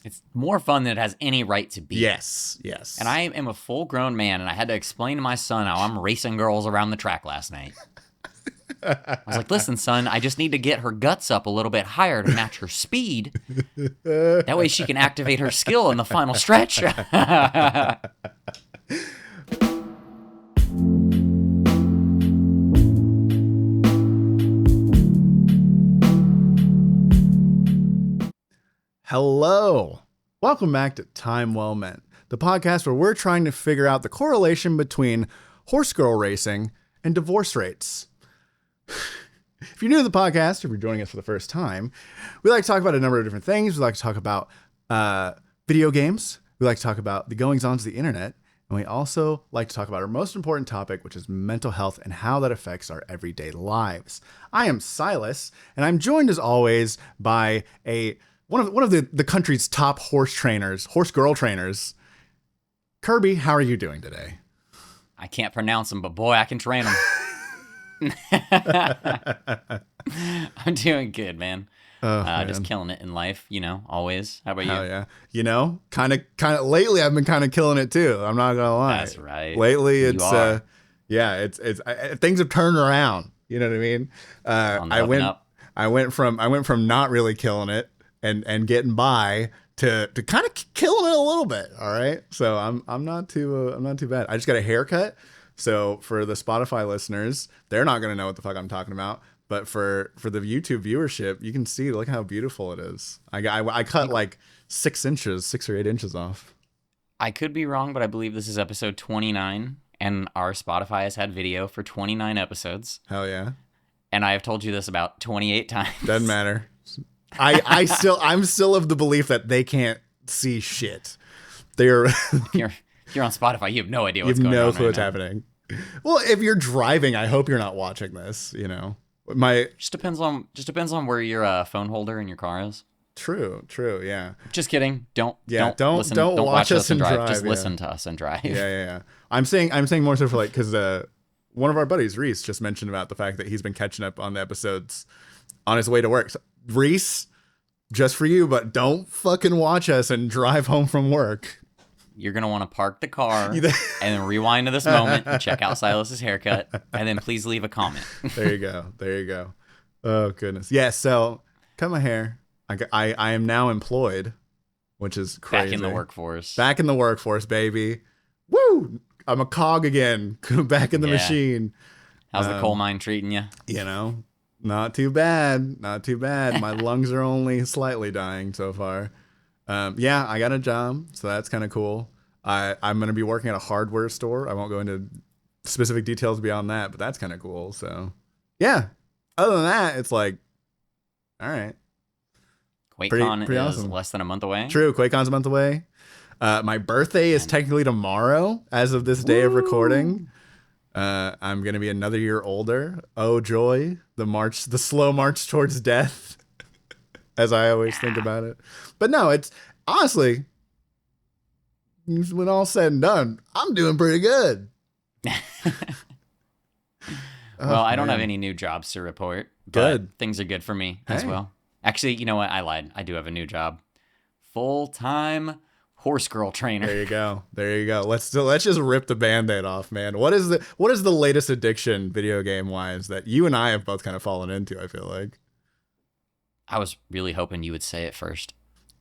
It's more fun than it has any right to be. Yes. And I am a full-grown man, and I had to explain to my son how I'm racing girls around the track last night. I was like, listen, son, I just need to get her guts up a little bit higher to match her speed. That way she can activate her skill in the final stretch. Hello. Welcome back to Time Well Meant, the podcast where we're trying to figure out the correlation between horse girl racing and divorce rates. If you're new to the podcast, if you're joining us for the first time, we like to talk about a number of different things. We like to talk about video games. We like to talk about the goings-ons of the internet. And we also like to talk about our most important topic, which is mental health and how that affects our everyday lives. I am Silas, and I'm joined as always by one of the country's top horse girl trainers. Kirby, how are you doing today? I can't pronounce them, but boy, I can train them. I'm doing good, man. Just killing it in life, always. How about you? Oh yeah. Kind of lately I've been kind of killing it too. I'm not gonna lie. That's right. Lately it's things have turned around. You know what I mean? I went from not really killing it and getting by to kind of killing it a little bit. All right. So I'm not too bad. I just got a haircut. So for the Spotify listeners, they're not going to know what the fuck I'm talking about. But for the YouTube viewership, you can see, look how beautiful it is. I cut like 6 or 8 inches off. I could be wrong, but I believe this is episode 29, and our Spotify has had video for 29 episodes. Hell yeah. And I have told you this about 28 times. Doesn't matter. I'm still of the belief that they can't see shit. They're You're on Spotify. You have no idea what's going on. You have no clue what's happening. Well, if you're driving, I hope you're not watching this. Just depends on where your phone holder in your car is. True. Yeah. Just kidding. Don't watch us and drive. Just listen to us and drive. Yeah. I'm saying more so for because one of our buddies, Reese, just mentioned about the fact that he's been catching up on the episodes on his way to work. So, Reese, just for you, but don't fucking watch us and drive home from work. You're going to want to park the car and then rewind to this moment and check out Silas's haircut, and then please leave a comment. There you go. Oh, goodness. Yeah, so cut my hair. I am now employed, which is crazy. Back in the workforce, baby. Woo! I'm a cog again. Back in the machine. How's the coal mine treating you? Not too bad. My lungs are only slightly dying so far. I got a job, so that's kind of cool. I'm going to be working at a hardware store. I won't go into specific details beyond that, but that's kind of cool. So, yeah. Other than that, it's like, all right. QuakeCon pretty is awesome. Less than a month away. True. QuakeCon's a month away. My birthday is technically tomorrow as of this day of recording. I'm going to be another year older. Oh, joy. The slow march towards death. As I always think about it. But no, it's honestly, when all said and done, I'm doing pretty good. Well, I don't have any new jobs to report. Good. Things are good for me as well. Actually, you know what? I lied. I do have a new job. Full-time horse girl trainer. There you go. Let's just rip the Band-Aid off, man. What is the latest addiction video game wise that you and I have both kind of fallen into, I feel like? I was really hoping you would say it first.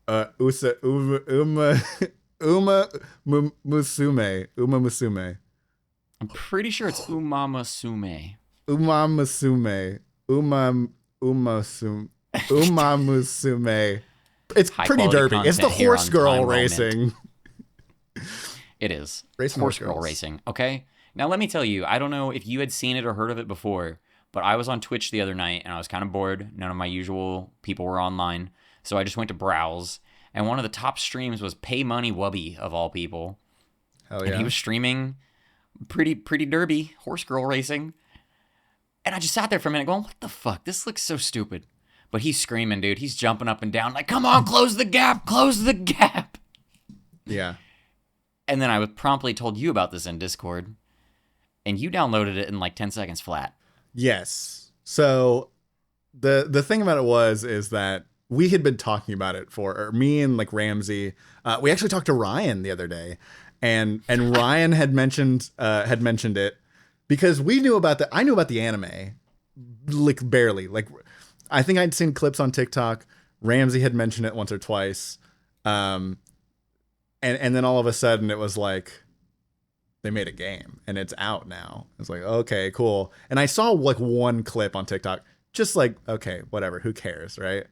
Uma Musume. I'm pretty sure it's Uma Musume. Uma Musume. It's pretty derby. It's the horse girl racing. It is. Horse girl racing. Okay. Now let me tell you, I don't know if you had seen it or heard of it before, but I was on Twitch the other night and I was kind of bored. None of my usual people were online. So I just went to browse. And one of the top streams was Pay Money Wubby, of all people. Hell yeah. And he was streaming pretty derby, horse girl racing. And I just sat there for a minute going, what the fuck? This looks so stupid. But he's screaming, dude. He's jumping up and down like, come on, close the gap. Yeah. And then I was promptly told you about this in Discord. And you downloaded it in like 10 seconds flat. Yes. So the thing about it is that we had been talking about it or me and like Ramsey. We actually talked to Ryan the other day, and Ryan had mentioned it because we knew about I knew about the anime, like barely. Like I think I'd seen clips on TikTok. Ramsey had mentioned it once or twice, and then all of a sudden it was like they made a game and it's out now. It's like, okay, cool. And I saw like one clip on TikTok, just like, okay, whatever, who cares, right?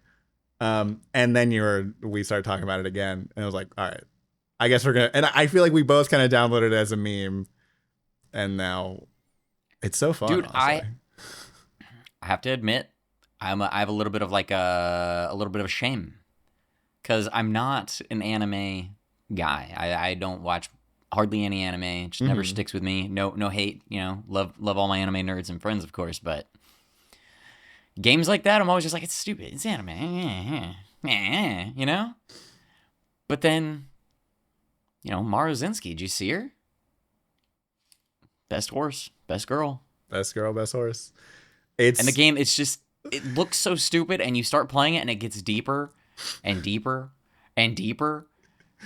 And then we started talking about it again, and I was like, all right, I guess we're gonna. And I feel like we both kind of downloaded it as a meme, and now it's so fun. Dude, honestly. I have to admit, I have a little bit of like a little bit of shame, because I'm not an anime guy. I don't watch hardly any anime. It just never sticks with me. No hate, love all my anime nerds and friends, of course, but games like that, I'm always just like, it's stupid. It's anime. But then, Maruzinski, did you see her? Best horse, best girl. Best girl, best horse. And the game, it looks so stupid, and you start playing it, and it gets deeper and deeper and deeper.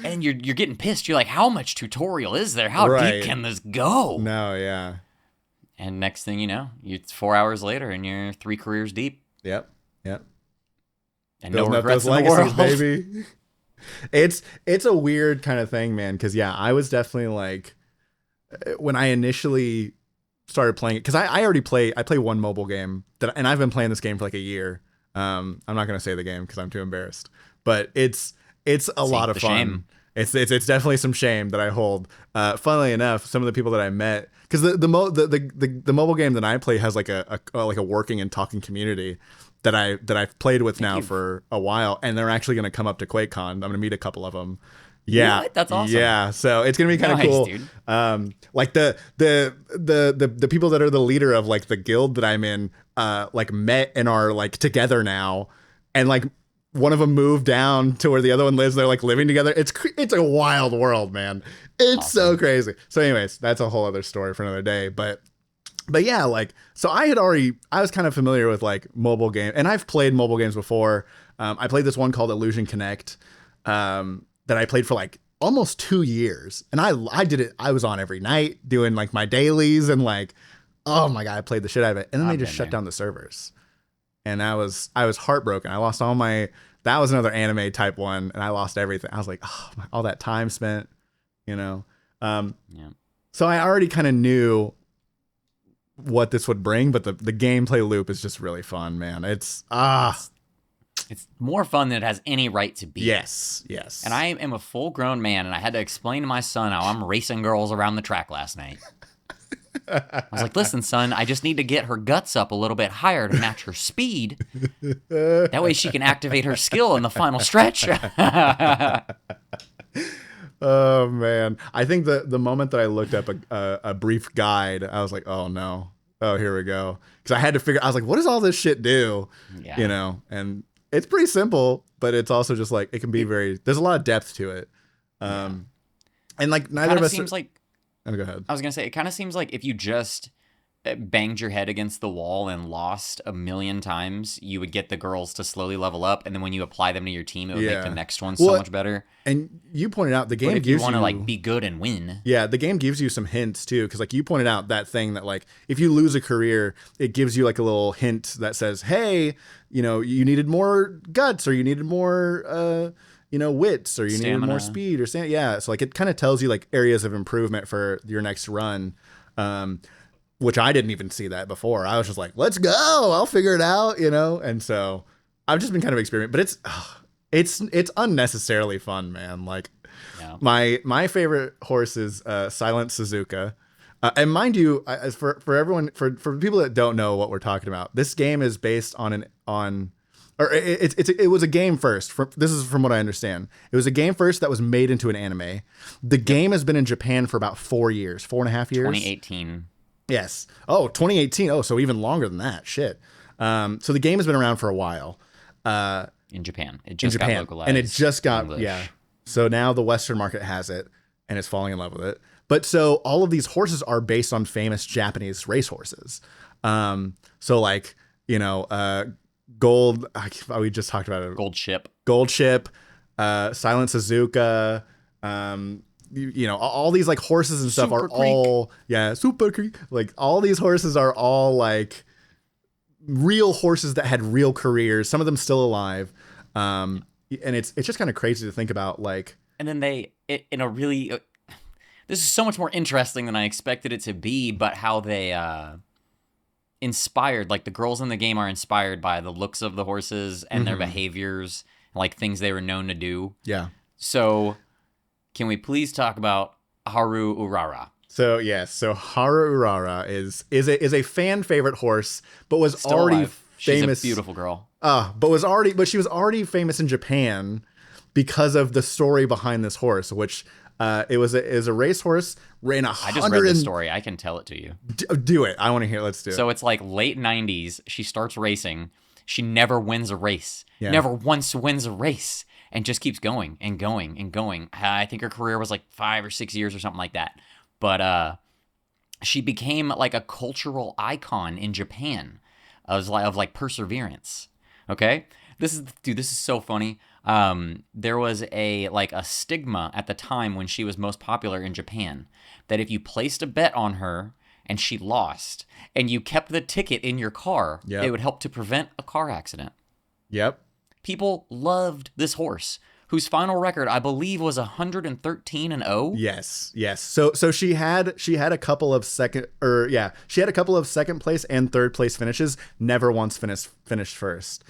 And you're getting pissed. You're like, how much tutorial is there? How deep can this go? No, yeah. And next thing you know, it's 4 hours later, and you're 3 careers deep. Yep. And no regrets in the world. Baby. It's a weird kind of thing, man. Because I was definitely like, when I initially started playing it, because I already play one mobile game and I've been playing this game for like a year. I'm not gonna say the game because I'm too embarrassed, but it's a lot of fun. Shame. It's definitely some shame that I hold. Funnily enough, some of the people that I met, because the mobile game that I play has like a working and talking community that I've played with now for a while, and they're actually gonna come up to QuakeCon. I'm gonna meet a couple of them. Yeah, what? That's awesome. Yeah, so it's gonna be kind of cool. Dude. Like the people that are the leader of like the guild that I'm in, like met and are like together now, and like one of them moved down to where the other one lives. They're like living together. It's a wild world, man. It's awesome. So crazy. So, anyways, that's a whole other story for another day. But yeah, like, so I was kind of familiar with like mobile game, and I've played mobile games before. I played this one called Illusion Connect. That I played for like almost 2 years, and I did it. I was on every night doing like my dailies, and like, oh my God, I played the shit out of it. And then they just shut down the servers, and I was heartbroken. I lost that was another anime type one, and I lost everything. I was like, oh, all that time spent, So I already kind of knew what this would bring, but the gameplay loop is just really fun, man. It's more fun than it has any right to be. Yes. And I am a full-grown man, and I had to explain to my son how I'm racing girls around the track last night. I was like, listen, son, I just need to get her guts up a little bit higher to match her speed. That way she can activate her skill in the final stretch. Oh, man. I think the moment that I looked up a brief guide, I was like, oh, no. Oh, here we go. Because I had to I was like, what does all this shit do? Yeah. And it's pretty simple, but it's also just like, it can be there's a lot of depth to it. And like neither of us seems like, go ahead. I was going to say, it kind of seems like if you just banged your head against the wall and lost a million times, you would get the girls to slowly level up. And then when you apply them to your team, it would make the next one so much better. And you pointed out the game gives you want to like be good and win. Yeah, the game gives you some hints too. Because like you pointed out that thing that like, if you lose a career, it gives you like a little hint that says, hey, you needed more guts, or you needed more, wits, or you needed more speed, or yeah. So like it kind of tells you like areas of improvement for your next run. Which I didn't even see that before. I was just like, let's go, I'll figure it out, And so I've just been kind of experimenting, but it's unnecessarily fun, man. Like my favorite horse is Silent Suzuka. And mind you, for everyone, for people that don't know what we're talking about, this game is based it was a game first. This is from what I understand. It was a game first that was made into an anime. The game has been in Japan for about 4 years, 4.5 years. 2018. Yes. Oh, 2018. Oh, so even longer than that. Shit. So the game has been around for a while. In Japan. It just got localized. And it just got, English. yeah. So now the Western market has it, and it's falling in love with it. But so all of these horses are based on famous Japanese racehorses. So like, Gold. We just talked about it. Gold Ship. Gold Ship, Silent Suzuka, all these like horses and stuff Super are Creek. all Super Creek. Like all these horses are all like real horses that had real careers. Some of them still alive, and it's just kind of crazy to think about. Like, and then this is so much more interesting than I expected it to be. But how they inspired, like the girls in the game are inspired by the looks of the horses and their behaviors, like things they were known to do. Yeah. So, can we please talk about Haru Urara? So Haru Urara is a fan favorite horse, but was Still already alive. famous. She's a beautiful girl. But she was already famous in Japan because of the story behind this horse, which it was a racehorse. Ran I just read the story. I can tell it to you. Do it. I want to hear. Let's do it. So it's like late 90s. She starts racing. She never wins a race. Yeah. Never once wins a race. And just keeps going and going and going. I think her career was like 5 or 6 years or something like that. But she became like a cultural icon in Japan of like perseverance. Okay? This is so funny. There was a stigma at the time when she was most popular in Japan that if you placed a bet on her and she lost and you kept the ticket in your car, it would help to prevent a car accident. Yep. People loved this horse, whose final record I believe was 113-0. Yes. So she had a couple of second place and third place finishes. Never once finished first.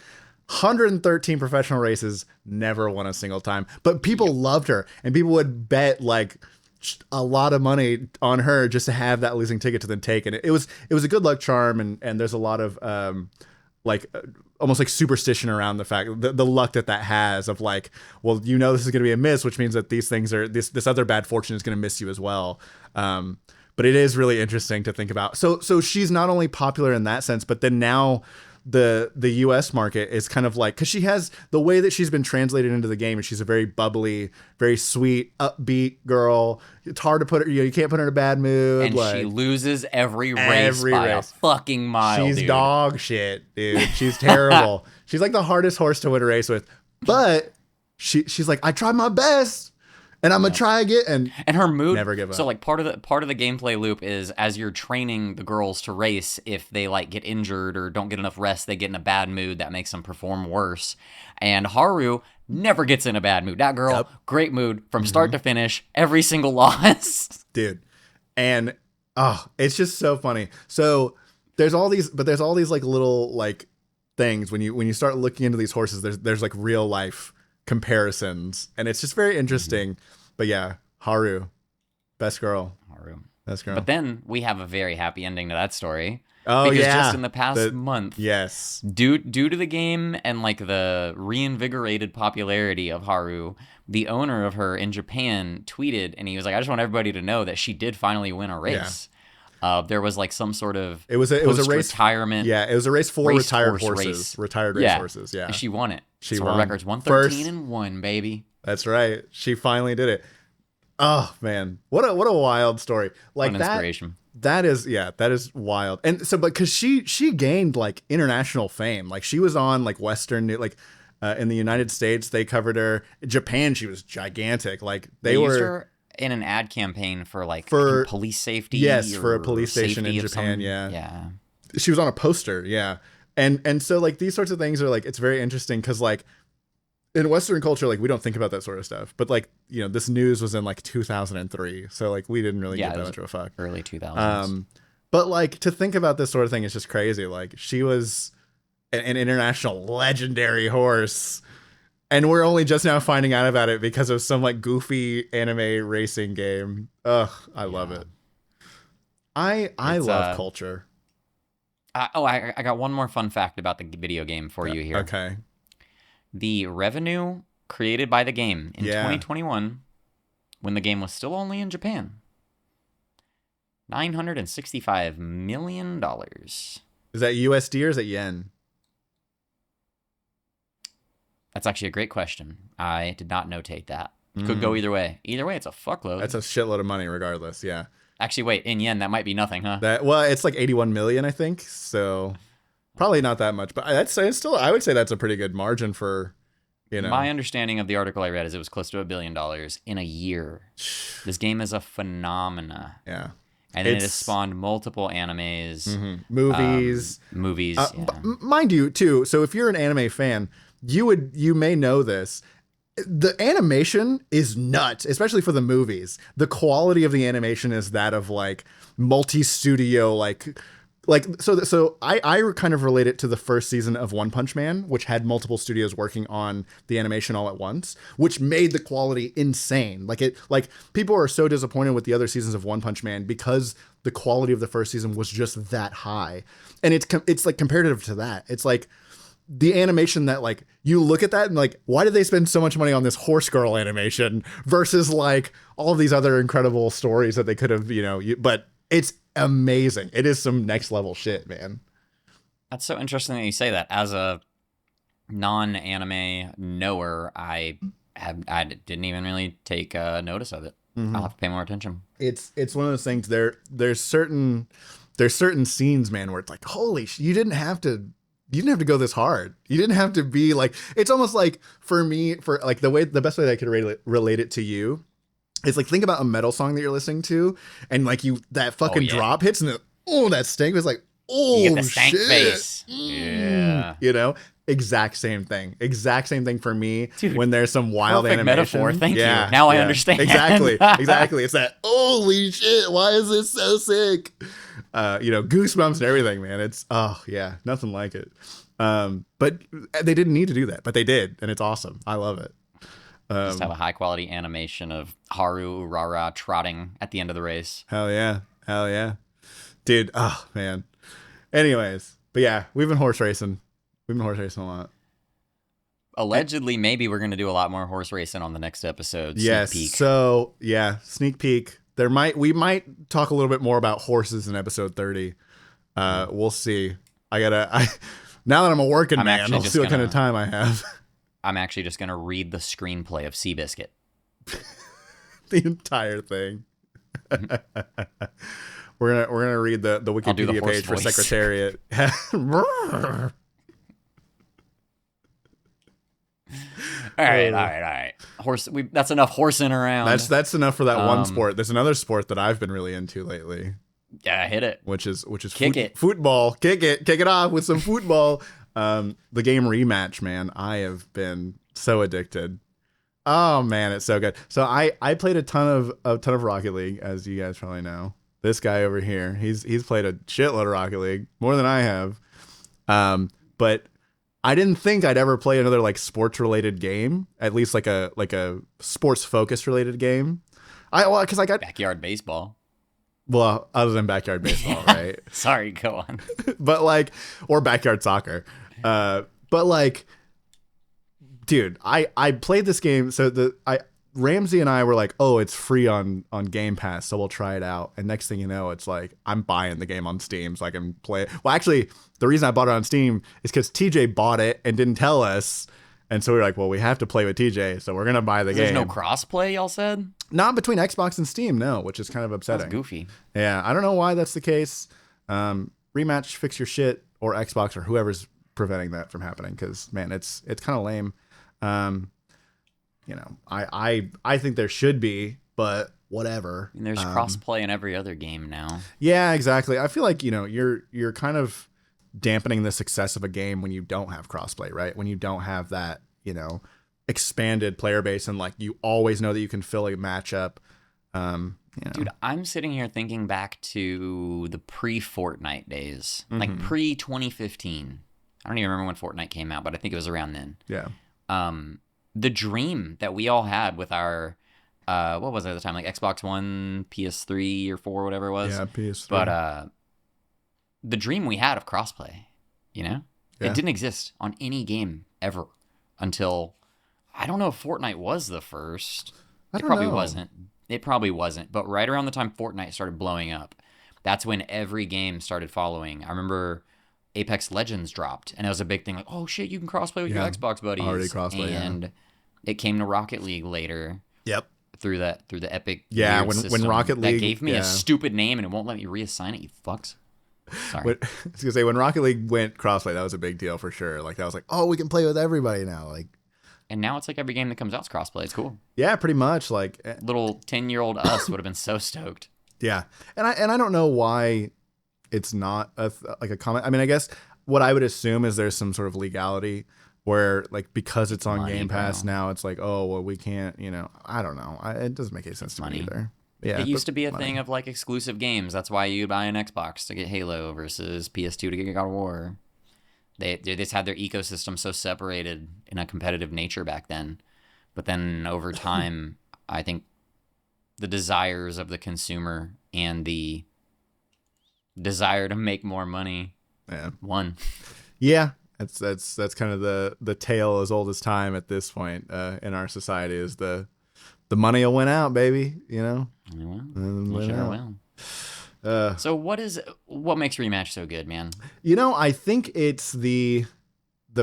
113 professional races, never won a single time. But people loved her, and people would bet like a lot of money on her just to have that losing ticket to then take. And it was a good luck charm, and there's a lot of almost like superstition around the fact the luck that has of like, well, this is going to be a miss, which means that these things are this other bad fortune is going to miss you as well. But it is really interesting to think about. So she's not only popular in that sense, but then now the US market is kind of like, because she has the way that she's been translated into the game, and she's a very bubbly, very sweet, upbeat girl. It's hard to put her, you can't put her in a bad mood, and she loses every race by a fucking mile. She's dog shit, dude. She's terrible. She's like the hardest horse to win a race with, but she's like, I tried my best, and I'm gonna try again. And her mood, never give up. So like part of the gameplay loop is, as you're training the girls to race, if they like get injured or don't get enough rest, they get in a bad mood that makes them perform worse. And Haru never gets in a bad mood. That girl, great mood from start to finish, every single loss. Dude. And it's just so funny. So there's all these like little like things when you start looking into these horses, there's like real life comparisons, and it's just very interesting. But yeah, Haru, best girl. Best girl. But then we have a very happy ending to that story. Oh, because just in the past month, yes, due to the game and like the reinvigorated popularity of Haru, the owner of her in Japan tweeted, and he was like, I just want everybody to know that she did finally win a race. There was like some sort of it was a race retirement. Yeah, it was a race for retired horses. Retired race horses. Yeah, and she won it. She won. Her record's 113-1, baby. That's right. She finally did it. Oh man, what a wild story. Like what an inspiration. That is wild. And so, but because she gained like international fame. Like she was on like Western, like in the United States, they covered her. In Japan, she was gigantic. Like they used her in an ad campaign for police safety. Yes, for a police station in Japan. Yeah. She was on a poster. Yeah. And so like these sorts of things are like, it's very interesting because like in Western culture, like we don't think about that sort of stuff. But like, this news was in like 2003. So like we didn't really give that much of a fuck. Early 2000s. But like to think about this sort of thing is just crazy. Like she was an international legendary horse. And we're only just now finding out about it because of some like goofy anime racing game. Ugh, I love it. I love culture. I got one more fun fact about the video game for you here. Okay. The revenue created by the game in 2021, when the game was still only in Japan, $965 million. Is that USD or is that yen? That's actually a great question. I did not notate that. Could go either way. Either way, it's a fuckload. That's a shitload of money regardless, yeah. Actually, wait, in yen, that might be nothing, huh? It's like 81 million, I think. So Probably not that much, but it's still, I would say that's a pretty good margin for, you know. My understanding of the article I read is it was close to $1 billion in a year. This game is a phenomena. Yeah. And then it has spawned multiple animes, movies. Yeah. Mind you, too, so if you're an anime fan, you may know this. The animation is nuts, especially for the movies. The quality of the animation is that of like multi-studio, so I kind of relate it to the first season of One Punch Man, which had multiple studios working on the animation all at once, which made the quality insane. Like people are so disappointed with the other seasons of One Punch Man because the quality of the first season was just that high. And it's like comparative to that. It's like the animation that like you look at that and like, why did they spend so much money on this horse girl animation versus like all of these other incredible stories that they could have, but it's amazing. It is some next level shit, man. That's so interesting that you say that. As a non-anime knower, I didn't even really take notice of it. Mm-hmm. I'll have to pay more attention. It's one of those things. There's certain scenes, man, where it's like, holy shit, you didn't have to go this hard. You didn't have to be like, it's almost like for me, for like the best way that I could relate it to you. It's like, think about a metal song that you're listening to, and like that fucking drop hits, and that stank was like, you get the stank shit. face. Yeah. Exact same thing for me. Dude, when there's some wild perfect animation. Metaphor. Thank you. Now I understand. Exactly. It's that, holy shit, why is this so sick? Goosebumps and everything, man. It's, nothing like it. But they didn't need to do that, but they did, and it's awesome. I love it. Just have a high quality animation of Haru Urara trotting at the end of the race. Hell yeah. Dude, oh man. Anyways, but yeah, we've been horse racing a lot. Allegedly, maybe we're going to do a lot more horse racing on the next episode. Yes. Sneak peek. So yeah, sneak peek. We might talk a little bit more about horses in episode 30. We'll see. Now that I'm a working man, I'll see what kind of time I have. I'm actually just going to read the screenplay of Seabiscuit. The entire thing. We're gonna read the Wikipedia page for Secretariat. All right. That's enough horsing around. That's enough for that one sport. There's another sport that I've been really into lately. Yeah, hit it. Which is football. Kick it off with some football. The game Rematch, man. I have been so addicted. Oh man, it's so good. So I played a ton of Rocket League, as you guys probably know. This guy over here, he's played a shitload of Rocket League, more than I have. But I didn't think I'd ever play another like sports related game, at least like a sports focused related game. Because I got backyard baseball. Well, other than backyard baseball, right? Sorry, go on. But or backyard soccer. But dude, I played this game. So Ramsey and I were like, oh, it's free on Game Pass, so we'll try it out. And next thing you know, it's like, I'm buying the game on Steam so I can play it. Well, actually, the reason I bought it on Steam is because TJ bought it and didn't tell us. And so we were like, well, we have to play with TJ, so we're going to buy the game. There's no cross-play, y'all said? Not between Xbox and Steam, no, which is kind of upsetting. That's goofy. Yeah, I don't know why that's the case. Rematch, fix your shit, or Xbox, or whoever's preventing that from happening, because, man, it's kind of lame. I think there should be, but whatever. And there's cross-play in every other game now. Yeah, exactly. I feel like, you're kind of dampening the success of a game when you don't have crossplay, right? When you don't have that, expanded player base and you always know that you can fill a matchup. Dude, I'm sitting here thinking back to the pre-Fortnite days, like pre-2015. I don't even remember when Fortnite came out, but I think it was around then. Yeah. The dream that we all had with our, what was it at the time? Like Xbox One, PS3 or 4, whatever it was. Yeah, PS3. But the dream we had of crossplay, it didn't exist on any game ever until, I don't know if Fortnite was the first. It probably wasn't. But right around the time Fortnite started blowing up, that's when every game started following. I remember Apex Legends dropped, and it was a big thing. Like, oh shit, you can crossplay with your Xbox buddies. Already crossplay, and it came to Rocket League later. Yep. Through the Epic. Yeah, when Rocket League that gave me a stupid name and it won't let me reassign it. You fucks. Sorry. I was gonna say, when Rocket League went crossplay, that was a big deal for sure. Like that was like, oh, we can play with everybody now. Like, and now it's like every game that comes out is crossplay. It's cool. yeah, pretty much. Like little 10-year-old us would have been so stoked. Yeah, and I don't know why it's not like a comment. I mean, I guess what I would assume is there's some sort of legality where, like, because it's on Game Pass now, it's like, oh, well, we can't, I don't know. It doesn't make any sense to me either. Yeah, it used to be a thing of like exclusive games. That's why you buy an Xbox to get Halo versus PS2 to get God of War. They just had their ecosystem so separated in a competitive nature back then. But then over time, I think the desires of the consumer and the desire to make more money won. Yeah, that's kind of the tale as old as time at this point in our society is the money will win out, baby. It will. So what makes Rematch so good, man? I think it's the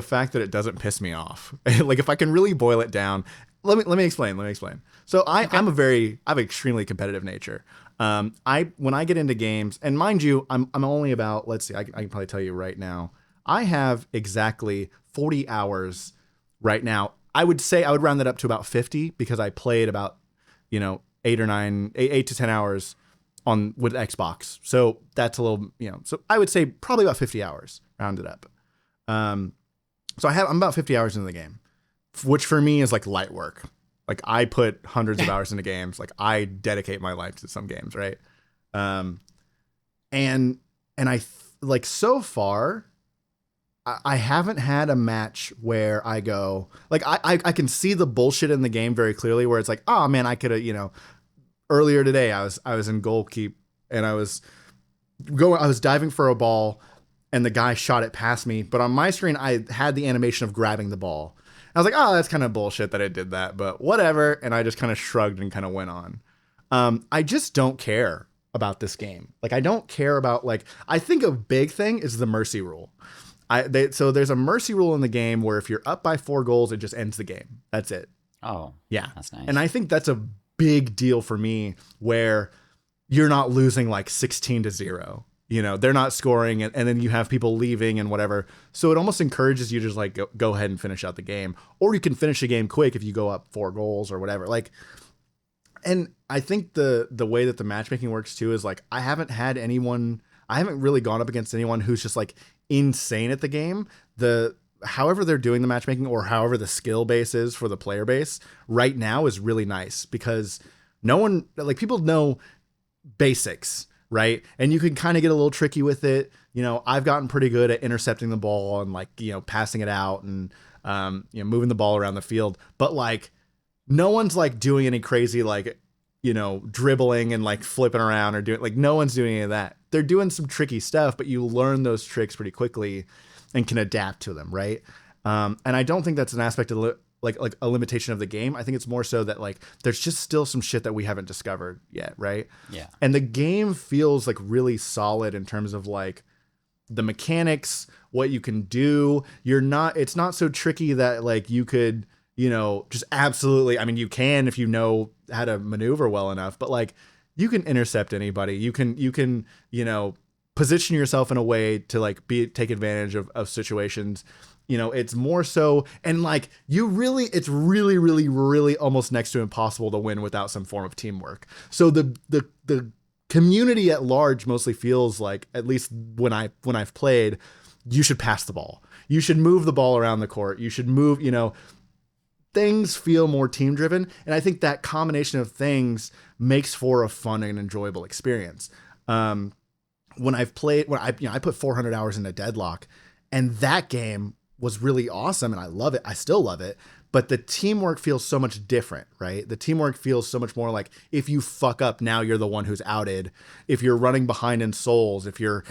fact that it doesn't piss me off. Like, if I can really boil it down, let me explain. So I have an extremely competitive nature. When I get into games, and mind you, I'm only about, let's see, I can probably tell you right now, I have exactly 40 hours right now. I would say I would round that up to about 50 because I played about 8 to 10 hours with Xbox. So that's a little, so I would say probably about 50 hours rounded up. So I'm about 50 hours into the game, which for me is like light work. Like, I put hundreds of hours into games. Like, I dedicate my life to some games, right? And I like, so far, I haven't had a match where I go, like, I can see the bullshit in the game very clearly, where it's like, oh man, I could have, earlier today I was in goal keep and I was diving for a ball and the guy shot it past me, but on my screen I had the animation of grabbing the ball. I was like, oh, that's kind of bullshit that it did that, but whatever. And I just kind of shrugged and kind of went on. I just don't care about this game. Like, I don't care about, like, I think a big thing is the mercy rule. So there's a mercy rule in the game where if you're up by 4 goals, it just ends the game. That's it. Oh, yeah. That's nice. And I think that's a big deal for me, where you're not losing like 16-0. They're not scoring and then you have people leaving and whatever. So it almost encourages you to just like go ahead and finish out the game, or you can finish the game quick if you go up 4 goals or whatever. Like, and I think the way that the matchmaking works too is like, I haven't really gone up against anyone who's just like insane at the game. However they're doing the matchmaking, or however the skill base is for the player base right now, is really nice, because people know basics, right? And you can kind of get a little tricky with it. I've gotten pretty good at intercepting the ball and like, passing it out and, moving the ball around the field. But like, no one's like doing any crazy, like, dribbling and like flipping around or doing, like, no one's doing any of that. They're doing some tricky stuff, but you learn those tricks pretty quickly and can adapt to them, right? And I don't think that's an aspect of like a limitation of the game. I think it's more so that like there's just still some shit that we haven't discovered yet, right? Yeah. And the game feels like really solid in terms of like the mechanics, what you can do. It's not so tricky that like you could, just absolutely, I mean, you can if you know how to maneuver well enough, but like you can intercept anybody. You can, position yourself in a way to like take advantage of situations. It's more so, and like it's really, really, really almost next to impossible to win without some form of teamwork. So the community at large mostly feels like, at least when I've played, you should pass the ball. You should move the ball around the court. You should move, things feel more team driven. And I think that combination of things makes for a fun and enjoyable experience. When I put 400 hours into Deadlock, and that game was really awesome and I love it. I still love it, but the teamwork feels so much different, right? The teamwork feels so much more like, if you fuck up, now you're the one who's outed. If you're running behind in souls, if you're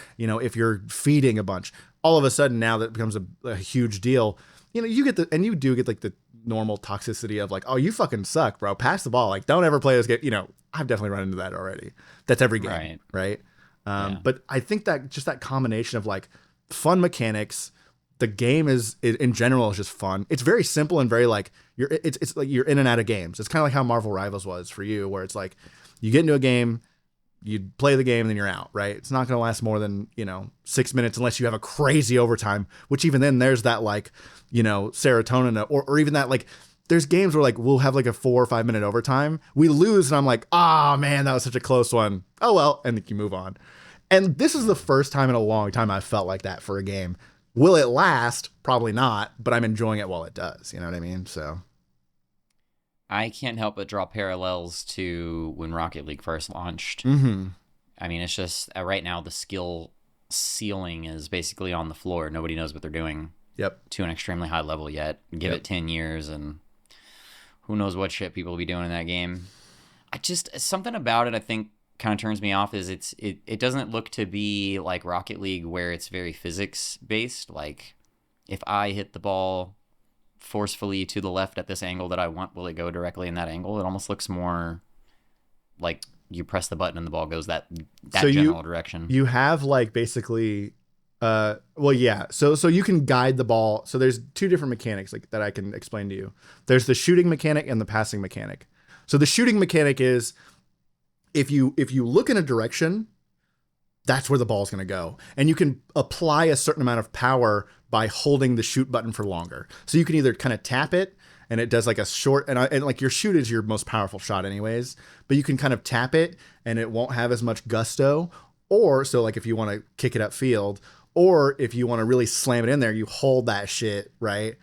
feeding a bunch, all of a sudden now that becomes a huge deal. You do get like the normal toxicity of like, oh, you fucking suck, bro. Pass the ball. Like, don't ever play this game. I've definitely run into that already. That's every game, right? But I think that just that combination of like fun mechanics, the game is in general is just fun. It's very simple and very like it's like you're in and out of games. It's kind of like how Marvel Rivals was for you, where it's like you get into a game, you play the game and then you're out, right? It's not going to last more than, 6 minutes unless you have a crazy overtime, which even then there's that like, serotonin or even that like, there's games where like we'll have like a 4 or 5 minute overtime. We lose and I'm like, oh man, that was such a close one. Oh well, and then you move on. And this is the first time in a long time I felt like that for a game. Will it last? Probably not, but I'm enjoying it while it does. You know what I mean? So I can't help but draw parallels to when Rocket League first launched. Mm-hmm. I mean, it's just right now the skill ceiling is basically on the floor. Nobody knows what they're doing. Yep. To an extremely high level yet. Give it 10 years and who knows what shit people will be doing in that game. Something about it I think kind of turns me off is it doesn't look to be like Rocket League where it's very physics based. Like if I hit the ball forcefully to the left at this angle that I want, will it go directly in that angle? It almost looks more like you press the button and the ball goes that so general direction. You have like basically so you can guide the ball. So there's two different mechanics like that I can explain to you. There's the shooting mechanic and the passing mechanic. So the shooting mechanic is if you look in a direction, that's where the ball's going to go. And you can apply a certain amount of power by holding the shoot button for longer. So you can either kind of tap it and it does like a short and like your shoot is your most powerful shot anyways, but you can kind of tap it and it won't have as much gusto. Or so like if you want to kick it upfield, or if you want to really slam it in there, you hold that shit, right?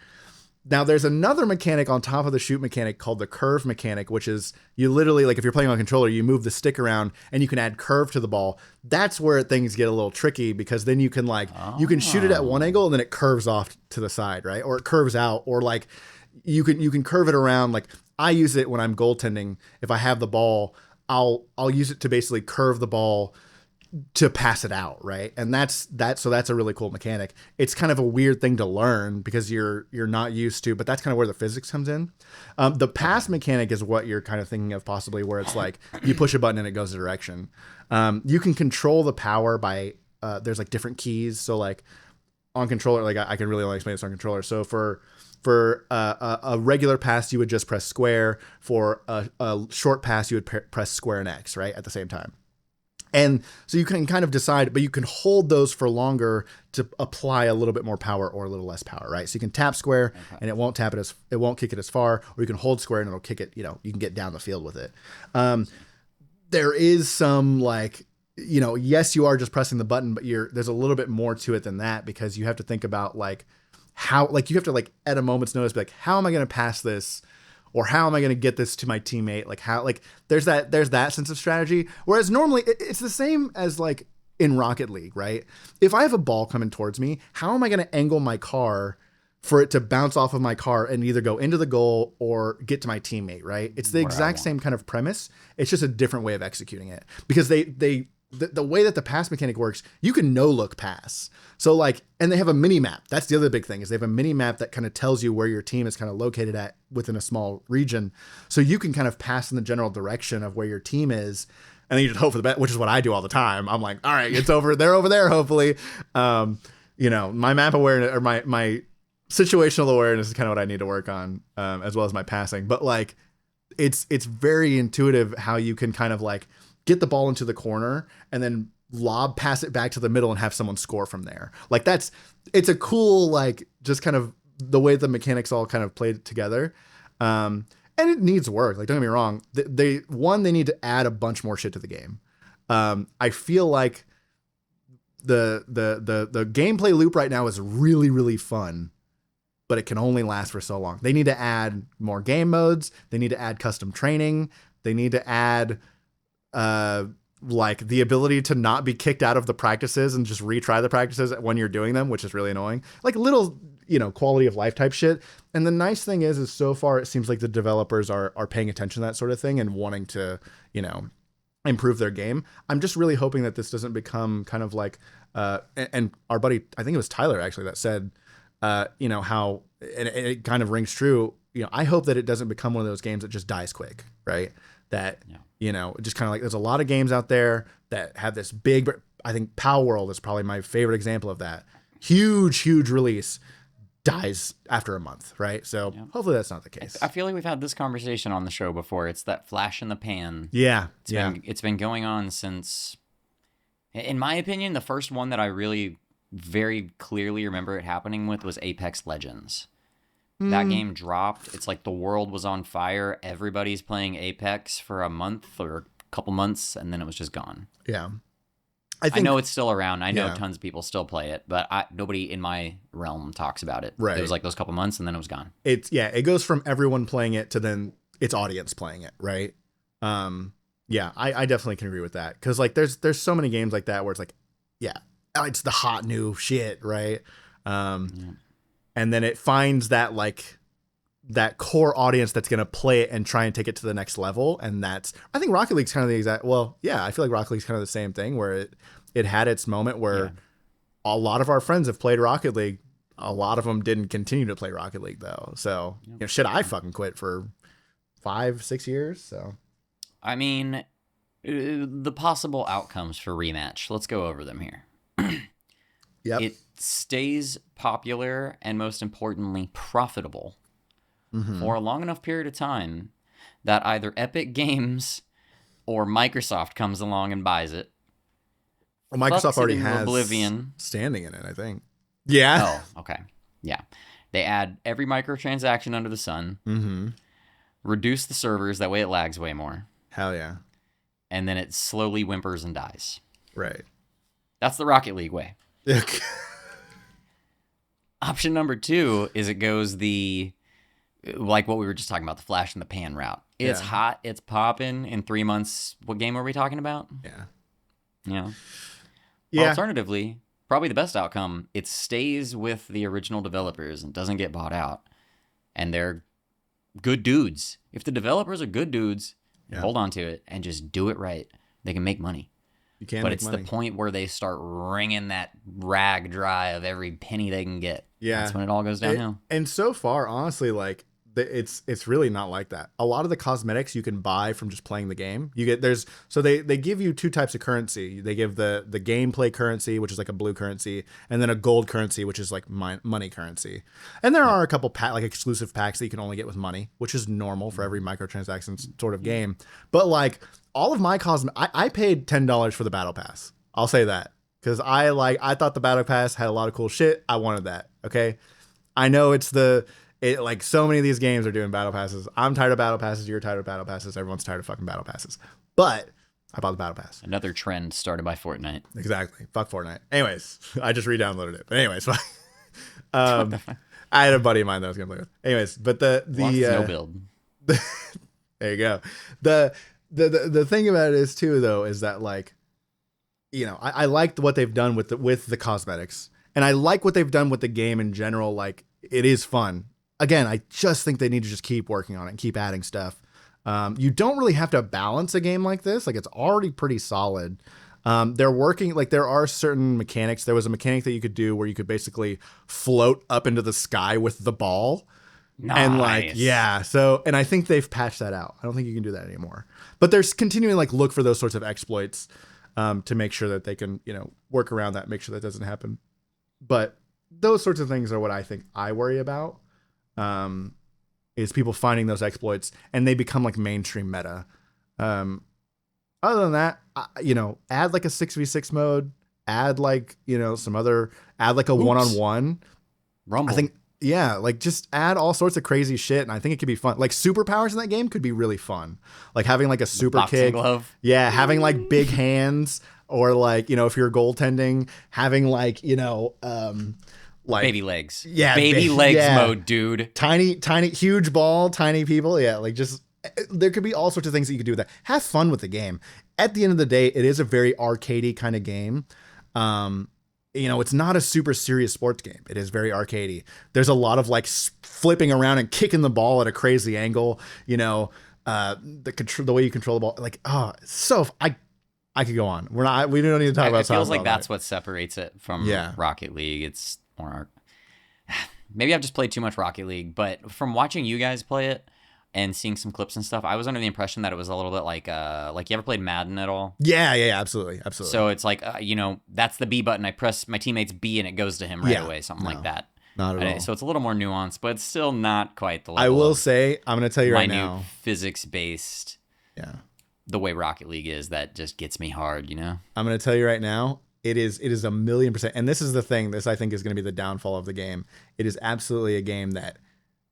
Now there's another mechanic on top of the shoot mechanic called the curve mechanic, which is you literally like if you're playing on a controller, you move the stick around and you can add curve to the ball. That's where things get a little tricky because then you can like you can shoot it at one angle and then it curves off to the side, right? Or it curves out, or like you can curve it around. Like I use it when I'm goaltending. If I have the ball, I'll use it to basically curve the ball to pass it out, right? And that's a really cool mechanic. It's kind of a weird thing to learn because you're not used to, but that's kind of where the physics comes in. The pass mechanic is what you're kind of thinking of possibly, where it's like you push a button and it goes a direction. You can control the power by there's like different keys. So like on controller, like I can really only explain this on controller. So for a regular pass, you would just press square. For a short pass, you would press square and X, right, at the same time. And so you can kind of decide, but you can hold those for longer to apply a little bit more power or a little less power, right? So you can tap square and it won't kick it as far, or you can hold square and it'll kick it, you can get down the field with it. There is some like, yes, you are just pressing the button, but there's a little bit more to it than that, because you have to think about like how, like you have to like at a moment's notice, be like, how am I going to pass this? Or how am I going to get this to my teammate? Like how, like there's that sense of strategy. Whereas normally it's the same as like in Rocket League, right? If I have a ball coming towards me, how am I going to angle my car for it to bounce off of my car and either go into the goal or get to my teammate, right? It's the exact same kind of premise. It's just a different way of executing it, because the way that the pass mechanic works, you can no look pass. So like, and they have a mini map. That's the other big thing, is they have a mini map that kind of tells you where your team is kind of located at within a small region. So you can kind of pass in the general direction of where your team is. And then you just hope for the best, which is what I do all the time. I'm like, all right, it's over. They're over there, hopefully. My map awareness or my situational awareness is kind of what I need to work on, as well as my passing. But like, it's very intuitive how you can kind of like get the ball into the corner and then lob pass it back to the middle and have someone score from there. Like it's a cool, like just kind of the way the mechanics all kind of played together. And it needs work. Like, don't get me wrong. They need to add a bunch more shit to the game. I feel like the gameplay loop right now is really, really fun, but it can only last for so long. They need to add more game modes. They need to add custom training. They need to add like the ability to not be kicked out of the practices and just retry the practices when you're doing them, which is really annoying. Like little, quality of life type shit. And the nice thing is so far it seems like the developers are paying attention to that sort of thing and wanting to, improve their game. I'm just really hoping that this doesn't become kind of like, and our buddy, I think it was Tyler actually, that said, how, and it kind of rings true. I hope that it doesn't become one of those games that just dies quick, right? That, just kind of like, there's a lot of games out there that have this big, I think Power World is probably my favorite example of that. Huge release. dies after a month, right? So hopefully that's not the case. I feel like we've had this conversation on the show before. It's that flash in the pan. Yeah. It's been going on since, in my opinion, the first one that I really very clearly remember it happening with was Apex Legends. That game dropped. It's like the world was on fire. Everybody's playing Apex for a month or a couple months, and then it was just gone. Yeah. I know it's still around. I know tons of people still play it, but nobody in my realm talks about it. Right. It was like those couple months, and then it was gone. It goes from everyone playing it to then its audience playing it, right? I definitely can agree with that, because like there's so many games like that where it's like, it's the hot new shit, right? And then it finds that like that core audience that's going to play it and try and take it to the next level. And I think Rocket League's kind of the exact, I feel like Rocket League's kind of the same thing, where it had its moment where a lot of our friends have played Rocket League. A lot of them didn't continue to play Rocket League though. So I fucking quit for 5-6 years. So, I mean, the possible outcomes for rematch, let's go over them here. Yep. It stays popular and, most importantly, profitable for a long enough period of time that either Epic Games or Microsoft comes along and buys it. Well, Microsoft already has oblivion. Standing in it, I think. Yeah. Oh, okay. Yeah. They add every microtransaction under the sun, reduce the servers, that way it lags way more. Hell yeah. And then it slowly whimpers and dies. Right. That's the Rocket League way. Option number 2 is it goes like what we were just talking about, the flash in the pan route. It's hot, it's popping in 3 months. What game are we talking about? Yeah. Alternatively, probably the best outcome, it stays with the original developers and doesn't get bought out. And they're good dudes. If the developers are good dudes, hold on to it and just do it right, they can make money. But it's the point where they start wringing that rag dry of every penny they can get. Yeah. That's when it all goes downhill. And so far, honestly, like it's really not like that. A lot of the cosmetics you can buy from just playing the game. They give you 2 types of currency. They give the gameplay currency, which is like a blue currency, and then a gold currency, which is like money currency. And there are a couple exclusive packs that you can only get with money, which is normal for every microtransaction sort of game. But like all of my I paid $10 for the battle pass. I'll say that, because I thought the battle pass had a lot of cool shit. I wanted that. Okay, I know like so many of these games are doing battle passes. I'm tired of battle passes. You're tired of battle passes. Everyone's tired of fucking battle passes. But I bought the battle pass. Another trend started by Fortnite. Exactly. Fuck Fortnite. Anyways, I just re-downloaded it. But anyways, I had a buddy of mine that I was gonna play with. Anyways, but the no build. There you go. The thing about it is too, though, is that like, I liked what they've done with the cosmetics, and I like what they've done with the game in general. Like, it is fun. Again, I just think they need to just keep working on it and keep adding stuff. You don't really have to balance a game like this. Like, it's already pretty solid. They're working, like, there are certain mechanics. There was a mechanic that you could do where you could basically float up into the sky with the ball. Nice. And like, and I think they've patched that out. I don't think you can do that anymore. But they're continuing to like look for those sorts of exploits to make sure that they can, work around that, make sure that doesn't happen. But those sorts of things are what I think I worry about, is people finding those exploits and they become like mainstream meta. Other than that, add like a 6v6 mode, add like, add like a one-on-one. Rumble. I think, like just add all sorts of crazy shit, and I think it could be fun. Like superpowers in that game could be really fun. Like having like a super kick. Glove. Yeah, having like big hands, or like, if you're goaltending, having like, like baby legs. Yeah. Baby legs mode, dude. Tiny, huge ball, tiny people. Yeah, like just there could be all sorts of things that you could do with that. Have fun with the game. At the end of the day, it is a very arcadey kind of game. It's not a super serious sports game. It is very arcadey. There's a lot of like flipping around and kicking the ball at a crazy angle. The way you control the ball, like, I could go on. We don't need to talk about. It feels like that's what separates it from Rocket League. It's more. Maybe I've just played too much Rocket League, but from watching you guys play it and seeing some clips and stuff, I was under the impression that it was a little bit like you ever played Madden at all? Yeah, absolutely. So it's like, that's the B button. I press my teammate's B and it goes to him right away, something like that. Not at all. So it's a little more nuanced, but it's still not quite the I level will of say, I'm going to tell you right minute now. physics-based, Yeah. the way Rocket League is, that just gets me hard, I'm going to tell you right now. It is 1,000,000%. And this is the thing. This, I think, is going to be the downfall of the game. It is absolutely a game that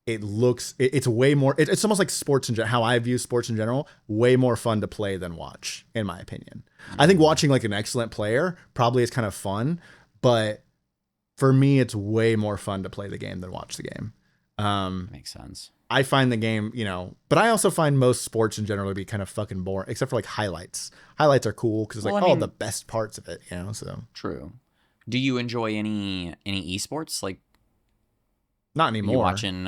it's way more. It's almost like sports in general. How I view sports in general, way more fun to play than watch, in my opinion. I think watching like an excellent player probably is kind of fun, but for me, it's way more fun to play the game than watch the game. Makes sense. I find the game, but I also find most sports in general to be kind of fucking boring, except for like highlights. Highlights are cool because it's like, the best parts of it, so. True. Do you enjoy any esports? Like, not anymore. You watching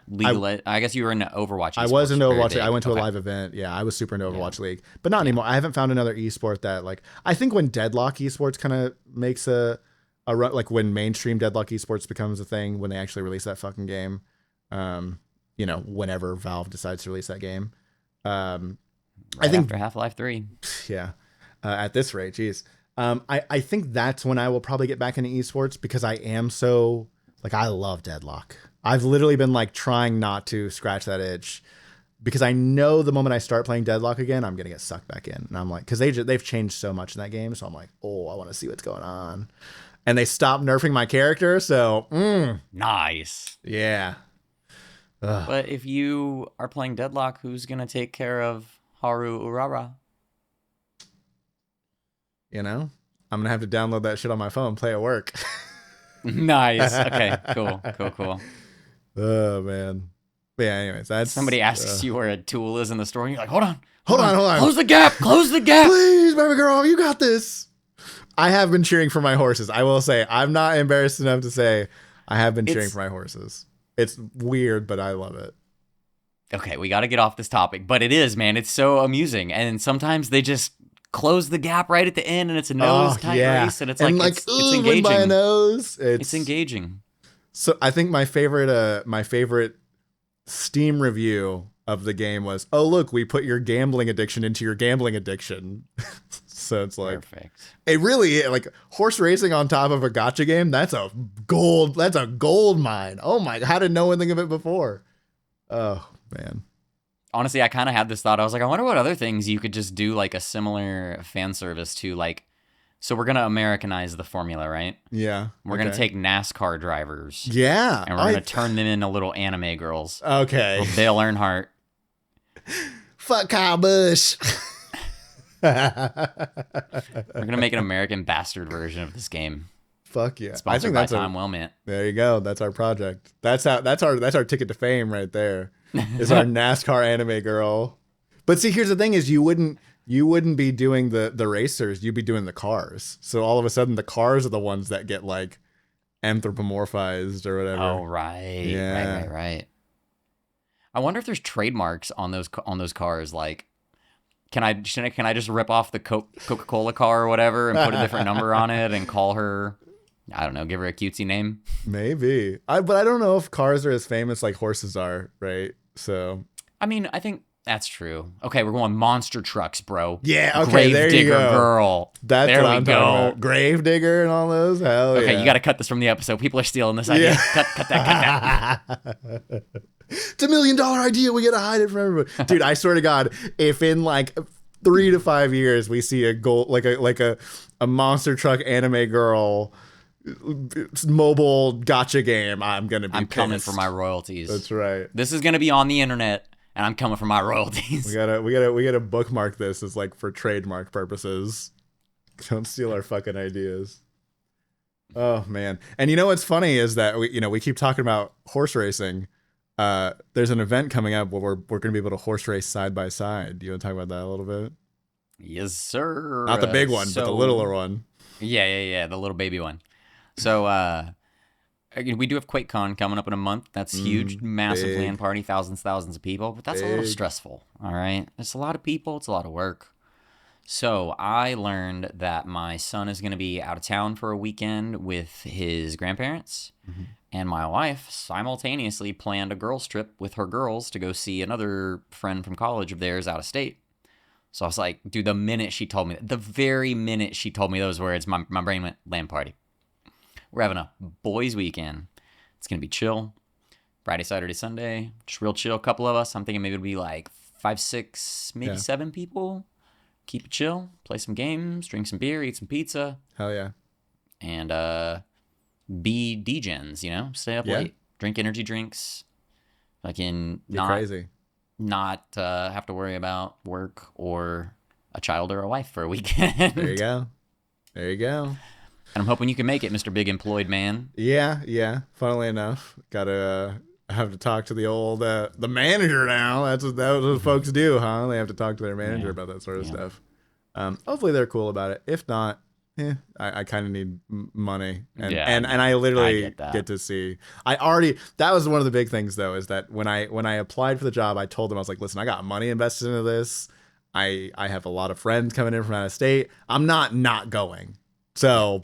League? I guess you were into Overwatch. I was into Overwatch. I went to a live event. Yeah, I was super into Overwatch League, but not anymore. I haven't found another esport that like. I think when Deadlock esports kind of makes a run, like when mainstream Deadlock esports becomes a thing, when they actually release that fucking game, whenever Valve decides to release that game. I think after Half-Life 3. Yeah, at this rate, geez. I think that's when I will probably get back into esports because I am so. Like, I love Deadlock. I've literally been, like, trying not to scratch that itch because I know the moment I start playing Deadlock again, I'm going to get sucked back in. And I'm like, because they've changed so much in that game. So I'm like, oh, I want to see what's going on. And they stopped nerfing my character. So, nice. Yeah. Ugh. But if you are playing Deadlock, who's going to take care of Haru Urara? I'm going to have to download that shit on my phone, play at work. Nice. Okay, cool. Oh, man. But yeah, anyways, that's... Somebody asks you where a tool is in the store, and you're like, hold on. Close the gap. Please, baby girl, you got this. I have been cheering for my horses. I will say, I'm not embarrassed enough to say I have been cheering for my horses. It's weird, but I love it. Okay, we got to get off this topic, but it is, man. It's so amusing, and sometimes they just close the gap right at the end, and it's a nose tight race, and it's it's engaging. By a nose, it's engaging. So I think my favorite Steam review of the game was, "Oh look, we put your gambling addiction into your gambling addiction." So it's like perfect. It really like horse racing on top of a gacha game. That's a gold mine. Oh my! How did no one think of it before? Oh man. Honestly, I kind of had this thought. I was like, I wonder what other things you could just do like a similar fan service to, like, so we're going to Americanize the formula, right? Yeah. We're going to take NASCAR drivers. Yeah. And we're going to turn them into little anime girls. Okay. Little Dale Earnhardt. Fuck Kyle Busch. We're going to make an American bastard version of this game. Fuck yeah. Sponsored I think that's by Time Well Meant. There you go. That's our project. That's our ticket to fame right there. Is our NASCAR anime girl. But see, here's the thing: is you wouldn't be doing the racers, you'd be doing the cars. So all of a sudden, the cars are the ones that get like anthropomorphized or whatever. Oh right, yeah, right. I wonder if there's trademarks on those cars. Like, can I just rip off the Coca-Cola car or whatever and put a different number on it and call her? I don't know, give her a cutesy name. Maybe. But I don't know if cars are as famous like horses are, right? So I mean, I think that's true. Okay, we're going monster trucks, bro. Yeah, okay, there you go. Girl. That's there what I'm talking about. Gravedigger and all those. Hell okay, yeah. you got to cut this from the episode. People are stealing this idea. Yeah. Cut that. It's $1 million idea. We got to hide it from everybody. Dude, I swear to God, if in like 3 to 5 years we see a gold like a monster truck anime girl mobile gacha game, I'm gonna be coming for my royalties. That's right. This is gonna be on the internet, and I'm coming for my royalties. We gotta bookmark this as like for trademark purposes. Don't steal our fucking ideas. Oh man. And you know what's funny is that we keep talking about horse racing. There's an event coming up where we're gonna be able to horse race side by side. Do you want to talk about that a little bit? Yes, sir. Not the big one, but the littler one. Yeah, the little baby one. So we do have QuakeCon coming up in a month. That's huge, massive LAN party, thousands of people. But that's a little stressful, all right? It's a lot of people. It's a lot of work. So I learned that my son is going to be out of town for a weekend with his grandparents. Mm-hmm. And my wife simultaneously planned a girls' trip with her girls to go see another friend from college of theirs out of state. So I was like, dude, the very minute she told me those words, my brain went, LAN party. We're having a boys' weekend. It's going to be chill. Friday, Saturday, Sunday, just real chill. A couple of us. I'm thinking maybe it'll be like 5, 6, maybe 7 people. Keep it chill. Play some games. Drink some beer. Eat some pizza. Hell yeah. And be degens, stay up late. Drink energy drinks. Fucking not have to worry about work or a child or a wife for a weekend. There you go. And I'm hoping you can make it, Mr. Big Employed Man. Yeah. Funnily enough, gotta have to talk to the old the manager now. That's what folks do, huh? They have to talk to their manager about that sort of stuff. Hopefully they're cool about it. If not, I kind of need money, and I literally get to see. That was one of the big things though, is that when I applied for the job, I told them, I was like, listen, I got money invested into this. I have a lot of friends coming in from out of state. I'm not going. So,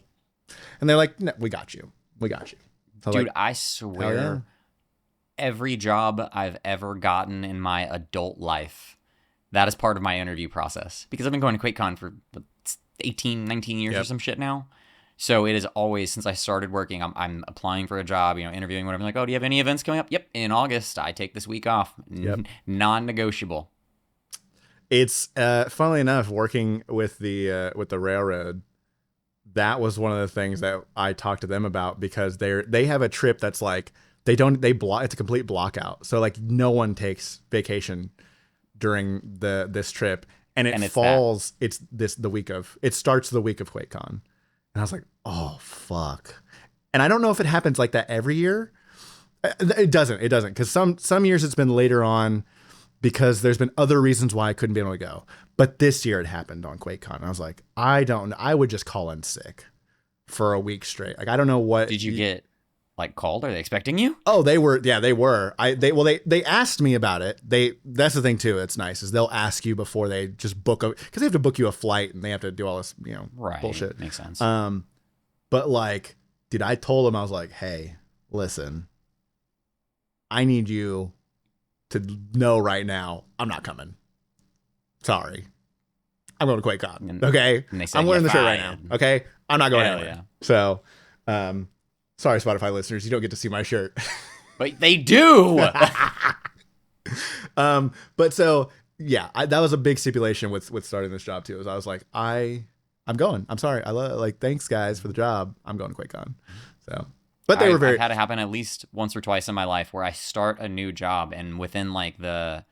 and they're like, no, we got you. So dude, I swear, every job I've ever gotten in my adult life, that is part of my interview process, because I've been going to QuakeCon for 18, 19 years or some shit now. So it is always, since I started working, I'm applying for a job, interviewing, whatever. I'm like, oh, do you have any events coming up? Yep, in August, I take this week off. Non-negotiable. It's funnily enough, working with the railroad, that was one of the things that I talked to them about, because they have a trip that's like it's a complete block out. So like no one takes vacation during this trip, and it starts the week of QuakeCon. And I was like, oh fuck. And I don't know if it happens like that every year. It doesn't, because some years it's been later on, because there's been other reasons why I couldn't be able to go. But this year it happened on QuakeCon. And I was like, I would just call in sick for a week straight. Like, I don't know what. Did you get like called? Are they expecting you? Oh, they were. Yeah, they were. They asked me about it. That's the thing too. It's nice, is they'll ask you before they just book because they have to book you a flight, and they have to do all this, bullshit. Makes sense. But like, dude, I told them, I was like, hey, listen, I need you to know right now, I'm not coming. Sorry. I'm going to QuakeCon. Okay. I'm wearing the shirt right now. Okay. I'm not going anywhere. Yeah. So, sorry, Spotify listeners, you don't get to see my shirt. But they do. But so, yeah, that was a big stipulation with starting this job too. Is I was like, I'm going. I'm sorry. Thanks guys for the job. I'm going to QuakeCon. So. But I've had it happen at least once or twice in my life, where I start a new job, and within like the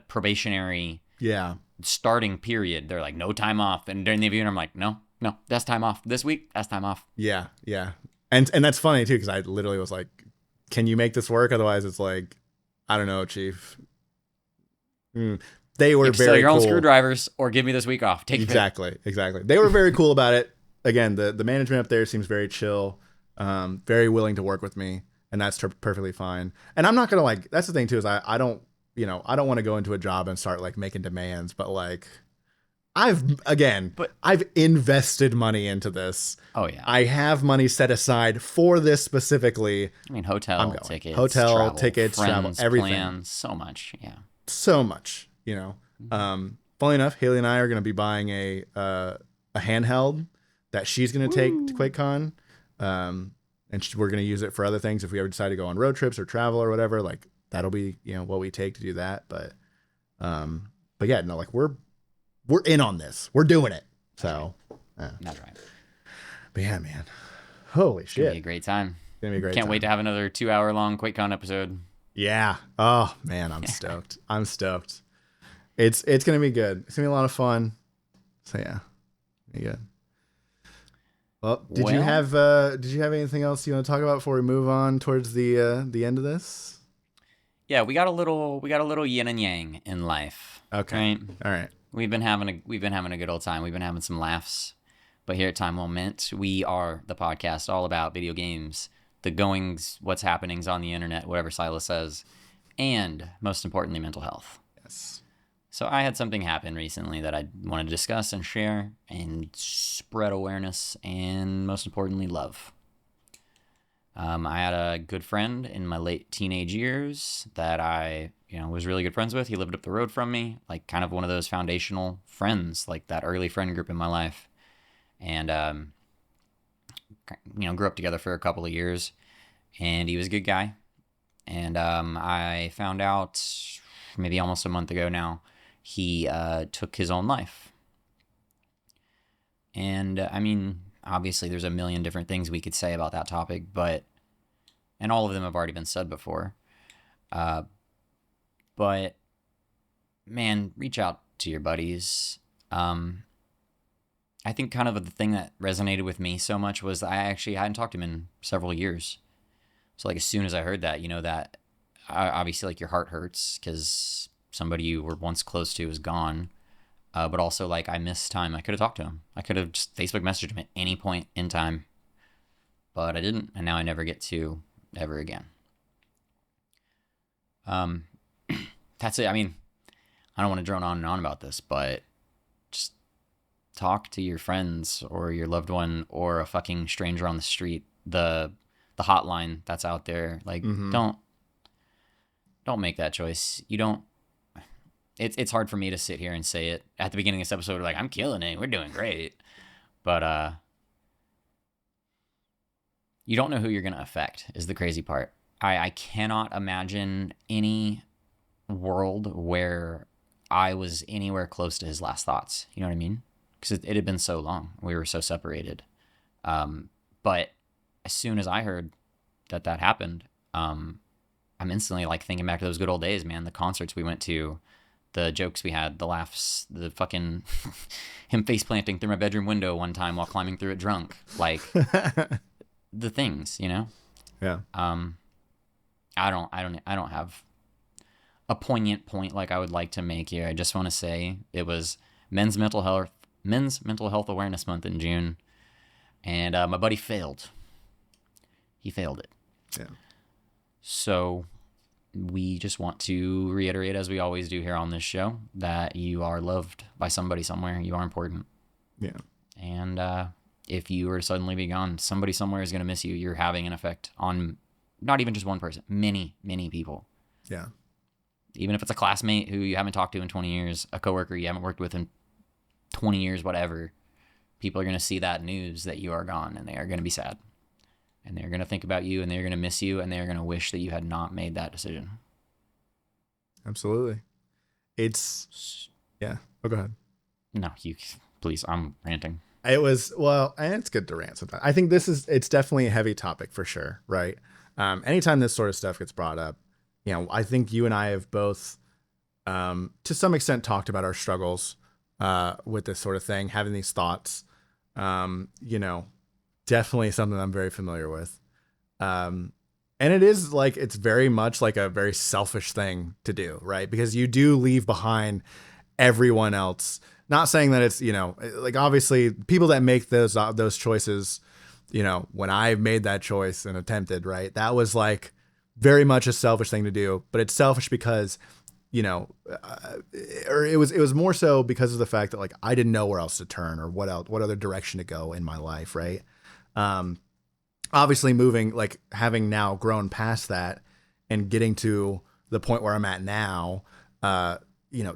probationary starting period, they're like, no time off. And during the interview, I'm like, no, that's time off. This week, that's time off. Yeah. And that's funny too, because I literally was like, can you make this work? Otherwise it's like, I don't know, Chief. They were very your cool. own screwdrivers, or give me this week off. Take exactly. They were very cool about it. Again, the management up there seems very chill. Very willing to work with me, and that's perfectly fine. And I'm not gonna that's the thing too, is I don't want to go into a job and start like making demands, but like I've invested money into this. Oh yeah. I have money set aside for this specifically. I mean, hotel tickets, travel, everything. Plans, so much. Yeah. So much, Funnily enough, Haley and I are going to be buying a handheld that she's going to take to QuakeCon. And we're going to use it for other things if we ever decide to go on road trips or travel or whatever. Like, that'll be what we take to do that. But yeah, no, like we're in on this. We're doing it. So that's right. But yeah, man, holy shit, it's gonna be a great time. Can't wait to have another 2-hour-long QuakeCon episode. Yeah. Oh man, I'm stoked. It's gonna be good. It's gonna be a lot of fun. So yeah, be good. Well, did you have anything else you want to talk about before we move on towards the end of this? Yeah, we got a little yin and yang in life. Okay. Right? All right. We've been having a good old time. We've been having some laughs. But here at Time Well Meant, we are the podcast all about video games, the goings, what's happenings on the internet, whatever Silas says, and most importantly, mental health. Yes. So I had something happen recently that I want to discuss and share and spread awareness and, most importantly, love. I had a good friend in my late teenage years that I, was really good friends with. He lived up the road from me, like kind of one of those foundational friends, like that early friend group in my life. And, grew up together for a couple of years. and he was a good guy. And I found out maybe almost a month ago now, he took his own life. And I mean, obviously, there's a million different things we could say about that topic, and all of them have already been said before. But man, reach out to your buddies. I think kind of the thing that resonated with me so much was I actually hadn't talked to him in several years. So like as soon as I heard that, that obviously like your heart hurts because somebody you were once close to is gone. But also like I missed time. I could have talked to him. I could have just Facebook messaged him at any point in time, but I didn't, and now I never get to ever again. That's it. I mean, I don't want to drone on and on about this, but just talk to your friends or your loved one or a fucking stranger on the street. The hotline that's out there. Like, don't make that choice. You don't. It's hard for me to sit here and say it at the beginning of this episode. Like, I'm killing it. We're doing great. But you don't know who you're going to affect is the crazy part. I cannot imagine any world where I was anywhere close to his last thoughts. You know what I mean? Because it had been so long. We were so separated. But as soon as I heard that happened, I'm instantly like thinking back to those good old days, man. The concerts we went to, the jokes we had, the laughs, the fucking him face planting through my bedroom window one time while climbing through it drunk. Like the things, Yeah. I don't have a poignant point like I would like to make here. I just want to say it was Men's Mental Health Awareness Month in June, and my buddy failed. He failed it. Yeah. So we just want to reiterate, as we always do here on this show, that you are loved by somebody somewhere. You are important. Yeah. And if you were to suddenly be gone, somebody somewhere is going to miss you. You're having an effect on not even just one person, many, many people. Yeah. Even if it's a classmate who you haven't talked to in 20 years, a coworker you haven't worked with in 20 years, whatever, people are going to see that news that you are gone, and they are going to be sad. And they're going to think about you, and they're going to miss you, and they're going to wish that you had not made that decision. Absolutely. It's, yeah. Oh, go ahead. No, you, please, I'm ranting. It was, well, and it's good to rant sometimes. I think it's definitely a heavy topic for sure, right? Anytime this sort of stuff gets brought up, I think you and I have both, to some extent, talked about our struggles with this sort of thing, having these thoughts, definitely something I'm very familiar with. And it is like, it's very much like a very selfish thing to do, right? Because you do leave behind everyone else. Not saying that it's, like obviously people that make those choices, when I made that choice and attempted, right? That was like very much a selfish thing to do, but it's selfish because, or it was more so because of the fact that like, I didn't know where else to turn or what other direction to go in my life. Right. Obviously moving, like having now grown past that and getting to the point where I'm at now,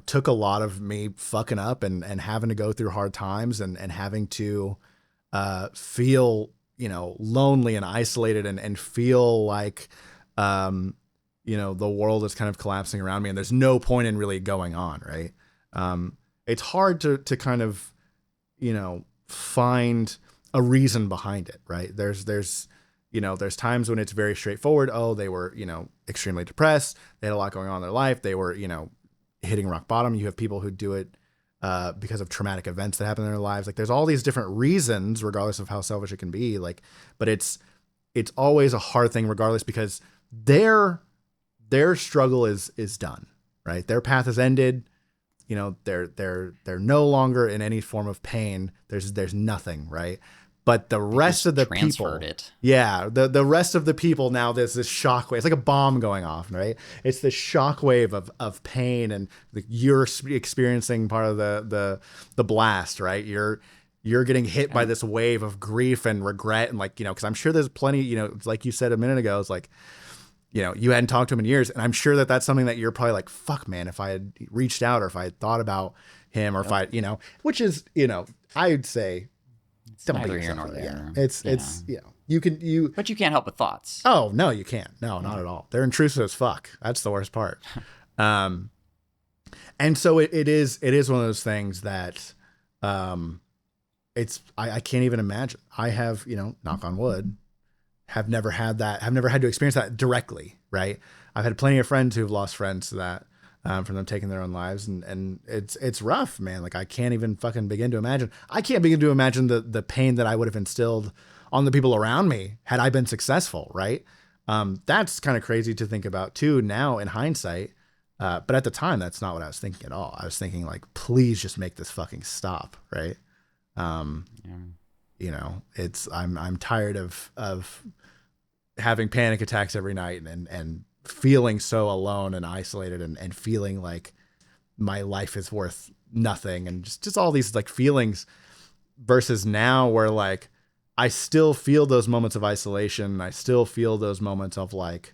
took a lot of me fucking up and having to go through hard times and having to feel, lonely and isolated and feel like, the world is kind of collapsing around me and there's no point in really going on. Right. It's hard to kind of, find a reason behind it. Right. There's times when it's very straightforward. Oh, they were, extremely depressed. They had a lot going on in their life. They were, hitting rock bottom. You have people who do it because of traumatic events that happen in their lives. Like there's all these different reasons, regardless of how selfish it can be. Like, but it's always a hard thing regardless, because their struggle is done, right? Their path is ended. They're no longer in any form of pain. There's nothing, right? But the rest of the people, the rest of the people now, there's this shockwave. It's like a bomb going off, right? It's this shockwave of pain, and you're experiencing part of the blast, right? You're getting hit by this wave of grief and regret, and because I'm sure there's plenty, like you said a minute ago, it's like, you hadn't talked to him in years, and I'm sure that's something that you're probably like, fuck, man, if I had reached out or if I had thought about him or if I, which is, I'd say. It's neither here nor there. Yeah. It's But you can't help but thoughts. Oh, no, you can't. No, not at all. They're intrusive as fuck. That's the worst part. And so it is one of those things that, I can't even imagine. I have, knock on wood, have never had that. Have never had to experience that directly. Right. I've had plenty of friends who've lost friends to that, from them taking their own lives. And it's rough, man. Like I can't even fucking begin to imagine. I can't begin to imagine the pain that I would have instilled on the people around me had I been successful. Right. That's kind of crazy to think about too now in hindsight. But at the time, that's not what I was thinking at all. I was thinking like, please just make this fucking stop. Right. I'm tired of having panic attacks every night and feeling so alone and isolated and feeling like my life is worth nothing. And just all these like feelings versus now where like, I still feel those moments of isolation. I still feel those moments of like,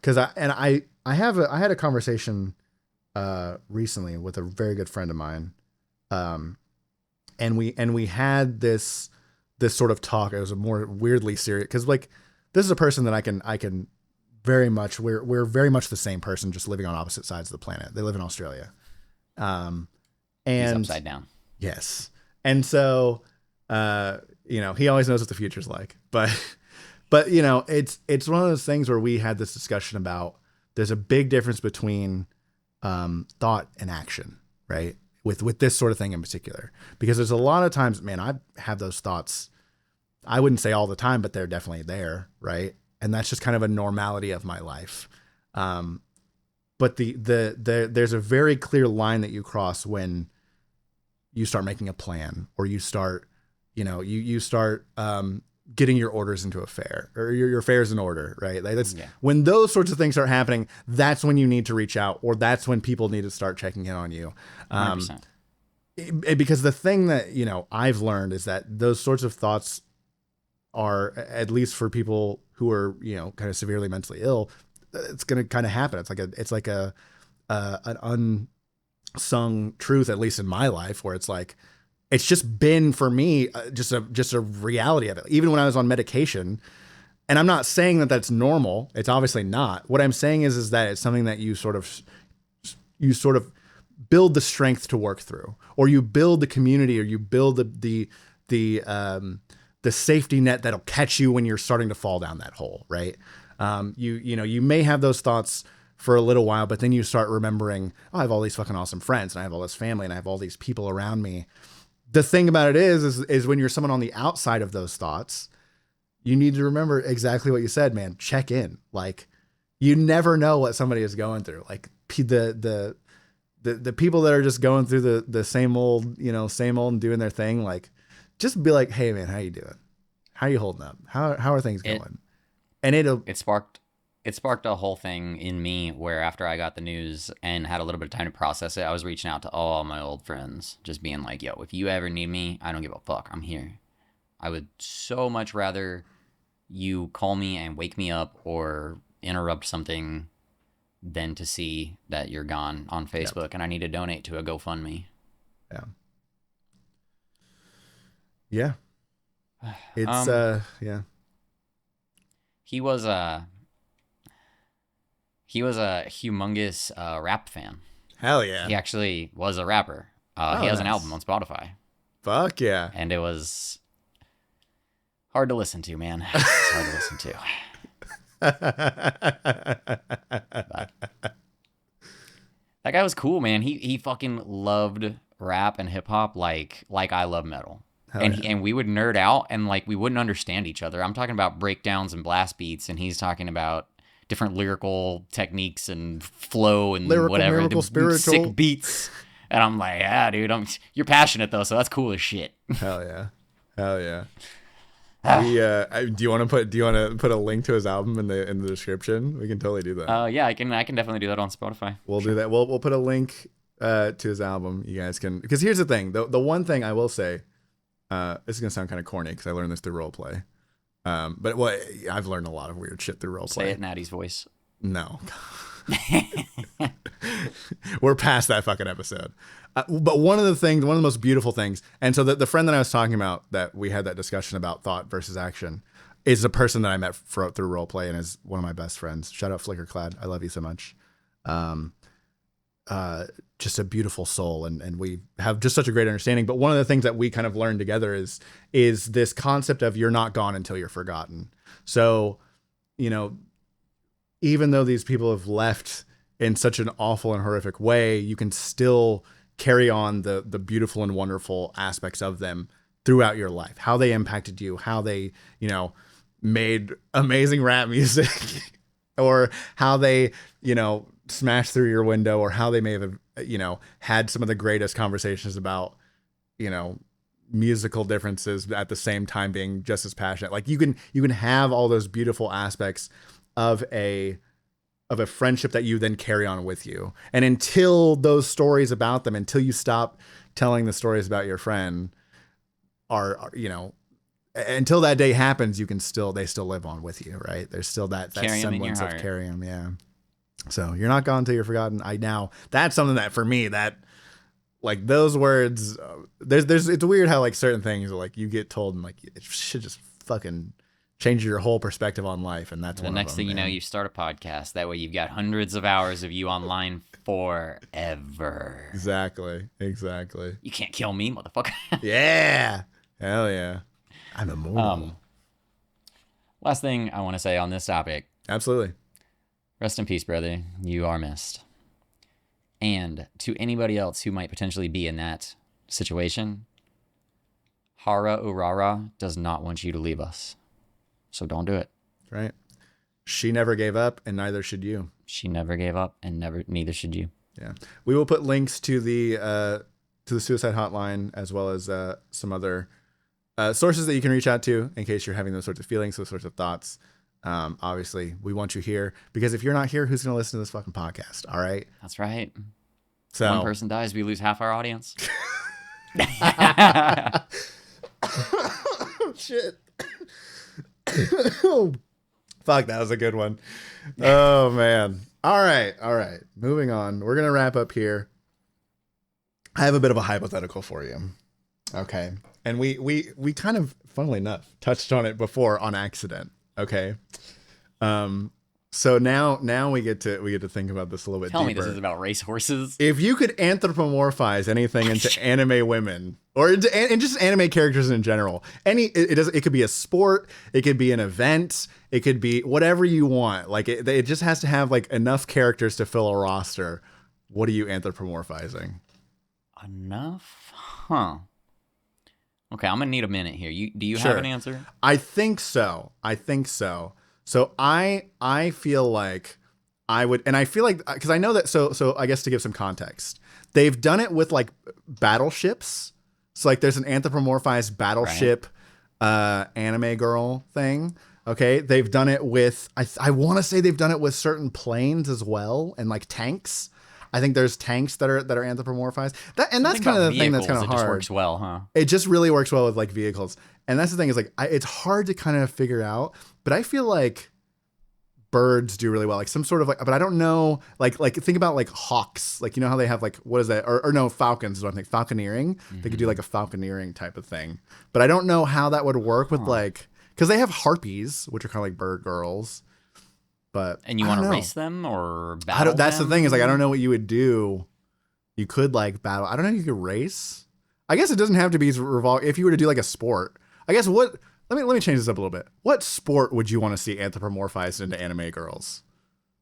I had a conversation recently with a very good friend of mine, and we had this sort of talk. It was a more weirdly serious because like this is a person that I can very much we're very much the same person, just living on opposite sides of the planet. They live in Australia, and he's upside down. Yes, and so he always knows what the future's like, but it's one of those things where we had this discussion about. There's a big difference between thought and action, right? With this sort of thing in particular, because there's a lot of times, man, I have those thoughts. I wouldn't say all the time, but they're definitely there, right? And that's just kind of a normality of my life. But there's a very clear line that you cross when you start making a plan, or you start, you start getting your orders into a fair, or your affairs in order, right? Like that's when those sorts of things start happening, that's when you need to reach out, or that's when people need to start checking in on you. 100%. Because the thing that, I've learned is that those sorts of thoughts are, at least for people who are, kind of severely mentally ill, it's going to kind of happen. It's like an unsung truth, at least in my life, where it's like, it's just been for me just a reality of it. Even when I was on medication, and I'm not saying that that's normal. It's obviously not. What I'm saying is that it's something that you sort of build the strength to work through, or you build the community, or you build the safety net that'll catch you when you're starting to fall down that hole. Right. You may have those thoughts for a little while, but then you start remembering, I have all these fucking awesome friends, and I have all this family, and I have all these people around me. The thing about it is when you're someone on the outside of those thoughts, you need to remember exactly what you said, man. Check in. Like, you never know what somebody is going through. Like the people that are just going through the same old and doing their thing. Like, just be like, hey man, how you doing? How are you holding up? How are things going? And it sparked a whole thing in me where after I got the news and had a little bit of time to process it, I was reaching out to all my old friends, just being like, yo, if you ever need me, I don't give a fuck. I'm here. I would so much rather you call me and wake me up or interrupt something than to see that you're gone on Facebook and I need to donate to a GoFundMe. Yeah. Yeah. It's, yeah. He was a humongous rap fan. Hell yeah. He actually was a rapper. He has an album on Spotify. Fuck yeah. And it was hard to listen to, man. It's hard to listen to. But that guy was cool, man. He fucking loved rap and hip hop like I love metal. And we would nerd out and like we wouldn't understand each other. I'm talking about breakdowns and blast beats, and he's talking about different lyrical techniques and flow and whatever, spiritual sick beats. And I'm like, yeah, dude, you're passionate though, so that's cool as shit. Hell yeah. Do you want to put a link to his album in the description? We can totally do that. Yeah, I can definitely do that on Spotify. We'll do that. We'll put a link to his album. You guys can, because here's the thing. The one thing I will say, this is gonna sound kind of corny because I learned this through role play. But I've learned a lot of weird shit through role play. Say it in Addie's voice. No. We're past that fucking episode. But one of the most beautiful things, and so the friend that I was talking about that we had that discussion about thought versus action, is a person that I met through roleplay and is one of my best friends. Shout out Flickerclad. I love you so much. Just a beautiful soul, and we have just such a great understanding. But one of the things that we kind of learned together is this concept of you're not gone until you're forgotten. So, you know, even though these people have left in such an awful and horrific way, you can still carry on the beautiful and wonderful aspects of them throughout your life, how they impacted you, how they, you know, made amazing rap music or how they, you know, smashed through your window, or how they may have, you know, had some of the greatest conversations about, you know, musical differences at the same time being just as passionate. Like you can have all those beautiful aspects of a friendship that you then carry on with you. And until those stories about them, until you stop telling the stories about your friend are you know, until that day happens, they still live on with you, right? There's still that semblance of carrying them. Yeah. So you're not gone until you're forgotten. That's something that for me, that like those words, it's weird how like certain things are like you get told and like it should just fucking change your whole perspective on life. And that's the next thing you know, you start a podcast. That way you've got hundreds of hours of you online forever. Exactly. You can't kill me, motherfucker. Yeah. Hell yeah. I'm immortal. Last thing I want to say on this topic. Absolutely. Rest in peace, brother. You are missed. And to anybody else who might potentially be in that situation, Hara Urara does not want you to leave us. So don't do it. Right. She never gave up, and neither should you. She never gave up, and neither should you. Yeah. We will put links to the suicide hotline, as well as some other sources that you can reach out to in case you're having those sorts of feelings, those sorts of thoughts. Obviously, we want you here because if you're not here, who's going to listen to this fucking podcast? All right. That's right. So one person dies, we lose half our audience. Shit. Fuck, that was a good one. Oh man. All right. Moving on. We're going to wrap up here. I have a bit of a hypothetical for you. Okay. And we kind of, funnily enough, touched on it before on accident. Okay. So now we get to think about this a little bit deeper. Tell me this is about racehorses. If you could anthropomorphize anything into anime women or into just anime characters in general, it could be a sport, it could be an event, it could be whatever you want. Like it just has to have like enough characters to fill a roster. What are you anthropomorphizing? Enough? Huh. Okay, I'm gonna need a minute here. Do you have an answer? I think so. So I feel like I would, and I feel like because I know that. So I guess to give some context, they've done it with like battleships. So like there's an anthropomorphized battleship anime girl thing. Okay, they've done it with I want to say they've done it with certain planes as well, and like tanks. I think there's tanks that are anthropomorphized. That's kind of the thing that's kind of hard. It just works well, huh? It just really works well with like vehicles. And that's the thing is like it's hard to kind of figure out, but I feel like birds do really well. Like some sort of like, but I don't know, like think about like hawks. Like, you know how they have like, what is that? Or no, falcons is what I think. Falconeering. Mm-hmm. They could do like a falconeering type of thing. But I don't know how that would work with like, because they have harpies, which are kind of like bird girls. And you want to race them or battle that's them? The thing is like, I don't know what you would do. You could like battle. I don't know if you could race. I guess it doesn't have to be if you were to do like a sport. I guess let me change this up a little bit. What sport would you want to see anthropomorphized into anime girls?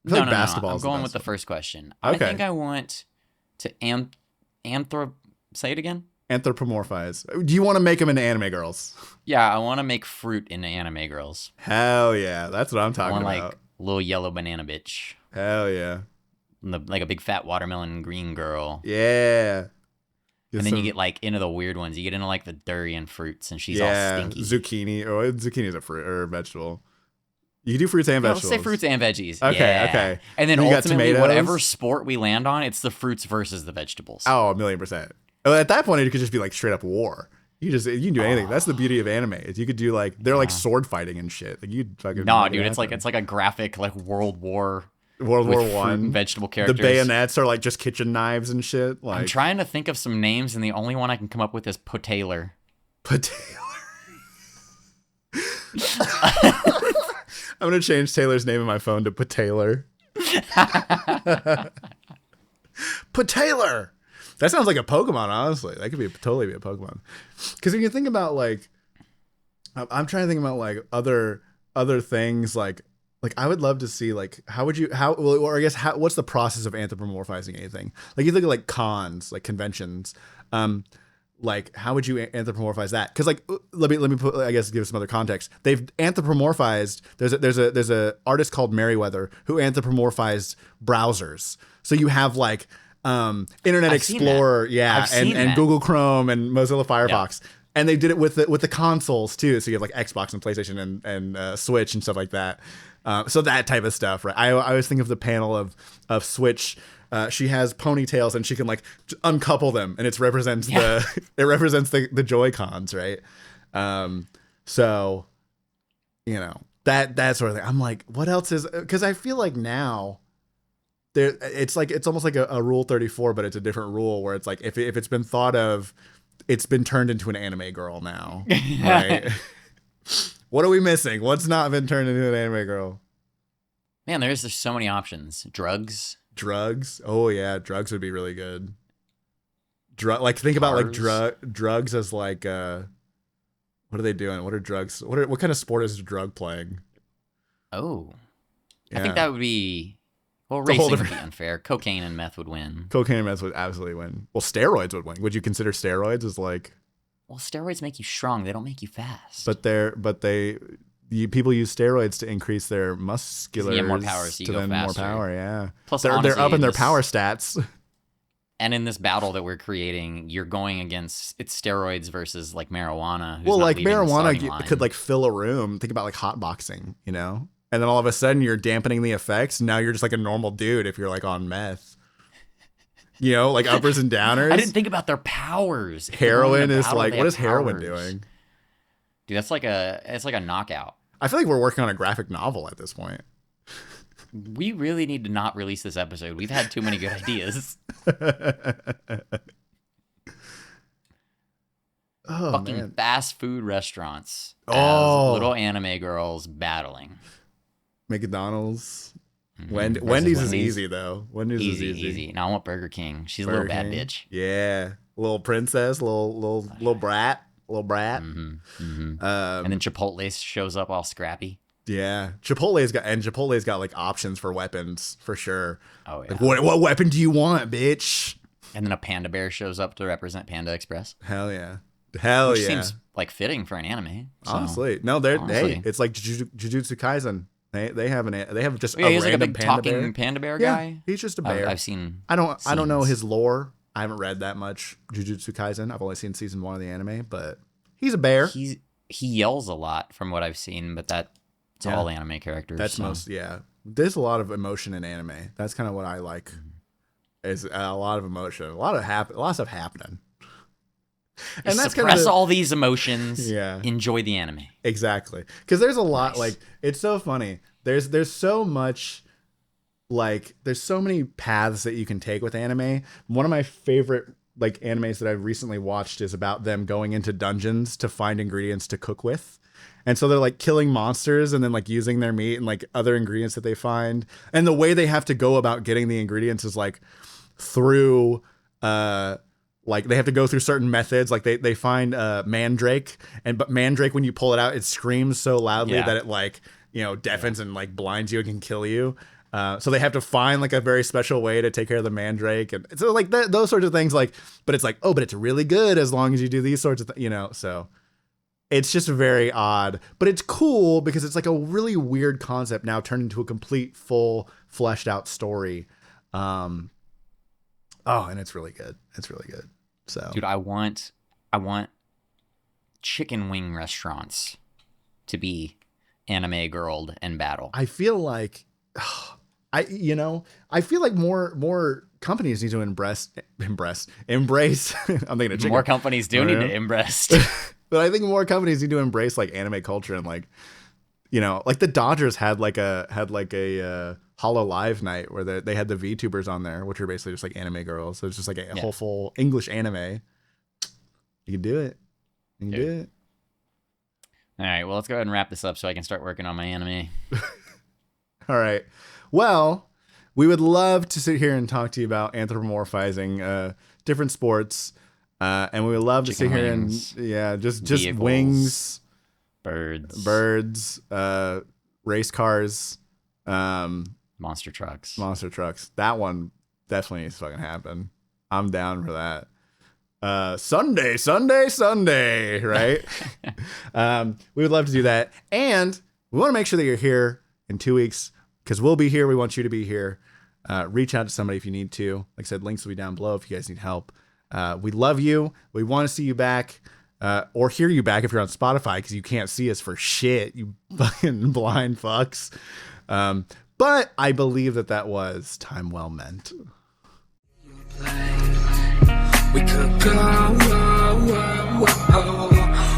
No, I'm going with the first question. Okay. I think I want to say it again. Anthropomorphize. Do you want to make them into anime girls? Yeah, I want to make fruit into anime girls. Hell yeah, that's what I'm talking about. Like little yellow banana bitch. Hell yeah. Like a big fat watermelon green girl. Yeah. And then you get like into the weird ones. You get into like the durian fruits, and she's all stinky. Zucchini. Oh, zucchini is a fruit or a vegetable. You can do fruits and vegetables. Let's say fruits and veggies. Okay. And then ultimately, whatever sport we land on, it's the fruits versus the vegetables. Oh, 1,000,000%. At that point, it could just be like straight up war. You can do anything. That's the beauty of anime. Is you could do like they're like sword fighting and shit. Like you'd fucking dude. It's like a graphic like World War I vegetable characters. The bayonets are like just kitchen knives and shit. Like I'm trying to think of some names, and the only one I can come up with is Potaler. I'm going to change Taylor's name in my phone to Pataylor. Pataylor! That sounds like a Pokemon, honestly. That could be totally be a Pokemon. Because if you think about, like, I'm trying to think about, like, other things, like I would love to see, like, what's the process of anthropomorphizing anything? Like, you look at, like, cons, like, conventions, like, how would you anthropomorphize that? Because, like, let me put, I guess, give some other context. They've anthropomorphized. There's a artist called Merriweather who anthropomorphized browsers. So you have, like, Internet Explorer, and Google Chrome and Mozilla Firefox. Yeah. And they did it with the consoles too. So you have, like, Xbox and PlayStation and Switch and stuff like that. So that type of stuff, right? I always think of the panel of Switch. She has ponytails and she can, like, uncouple them, and it represents the Joy-Cons, right? So, you know, that sort of thing. I'm like, what else is? Because I feel like now it's almost like a Rule 34, but it's a different rule where it's like if it's been thought of, it's been turned into an anime girl now, right? What are we missing? What's not been turned into an anime girl? Man, there's so many options. Drugs. Oh yeah, drugs would be really good. Think about, like, drugs as, like, what are they doing? What are drugs? What kind of sport is drug playing? Oh, yeah. I think that would be. Well, racing would be unfair. Cocaine and meth would win. Cocaine and meth would absolutely win. Well, steroids would win. Would you consider steroids as, like? Well, steroids make you strong. They don't make you fast. People use steroids to increase their muscular. You get more power, so you go faster. More power, yeah. Plus, they're up in their power stats. And in this battle that we're creating, you're going against steroids versus, like, marijuana. Well, like, marijuana could, like, fill a room. Think about, like, hotboxing, you know? And then all of a sudden you're dampening the effects. Now you're just, like, a normal dude if you're, like, on meth. You know, like, uppers and downers. I didn't think about their powers. Heroin is like, what is heroin doing? Dude, it's like a knockout. I feel like we're working on a graphic novel at this point. We really need to not release this episode. We've had too many good ideas. Fucking man. Fast food restaurants. As little anime girls battling. McDonald's. Mm-hmm. Wendy's is easy, though. Wendy's is easy. Now I want Burger King. She's a little bad bitch. Yeah. Little princess, little brat. Mm-hmm. Mm-hmm. And then Chipotle shows up all scrappy. Yeah. Chipotle's got like options for weapons for sure. Oh yeah. Like, what weapon do you want, bitch? And then a panda bear shows up to represent Panda Express. Hell yeah. Which seems like fitting for an anime. So, honestly. No, it's like Jujutsu Kaisen. They have just a he's like a big talking panda bear guy. Yeah, he's just a bear. I've seen. I don't know his lore. I haven't read that much Jujutsu Kaisen. I've only seen season 1 of the anime, but he's a bear. He yells a lot from what I've seen, but that's all anime characters. That's There's a lot of emotion in anime. That's kind of what I like. Is a lot of emotion, a lot of stuff happening. And that's suppress all these emotions. Yeah. Enjoy the anime. Exactly. Because there's a lot, like, it's so funny. There's so much, like, there's so many paths that you can take with anime. One of my favorite, like, animes that I've recently watched is about them going into dungeons to find ingredients to cook with. And so they're, like, killing monsters and then, like, using their meat and, like, other ingredients that they find. And the way they have to go about getting the ingredients is, like, through like they have to go through certain methods. Like they find mandrake, but mandrake, when you pull it out, it screams so loudly that it, like, you know, deafens and, like, blinds you and can kill you. So they have to find, like, a very special way to take care of the mandrake, and so, like, those sorts of things. Like, but it's like, oh, but it's really good as long as you do these sorts of things, you know. So it's just very odd, but it's cool because it's like a really weird concept now turned into a complete, full, fleshed out story. And it's really good. It's really good. So, dude, I want chicken wing restaurants to be anime girled and battle. I feel like, I feel like more companies need to embrace. I'm thinking of chicken. More companies do need to embrace. But I think more companies need to embrace, like, anime culture, and, like, you know, like the Dodgers had a Hollow Live night where they had the VTubers on there, which are basically just like anime girls. So it's just like a whole full English anime. You can do it. You can do it. All right, well, let's go ahead and wrap this up so I can start working on my anime. All right. Well, we would love to sit here and talk to you about anthropomorphizing different sports. And we would love to sit here and just vehicles, wings, birds, race cars, monster trucks. That one definitely needs to fucking happen. I'm down for that. Sunday, right? We would love to do that. And we want to make sure that you're here in 2 weeks because we'll be here. We want you to be here. Reach out to somebody if you need to. Like I said, links will be down below if you guys need help. We love you. We want to see you back or hear you back if you're on Spotify because you can't see us for shit, you fucking blind fucks. But I believe that was time well meant. We could go,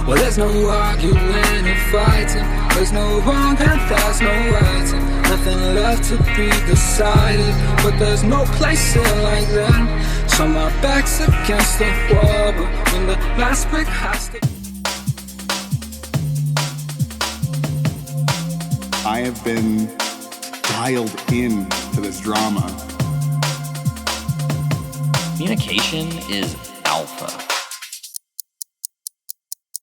well, there's no arguing or fighting. There's no wrong and there's no righting. Nothing left to be decided, but there's no place here like that. So my back's against the wall, but when the last brick has to... I have been dialed in to this drama. Communication is alpha.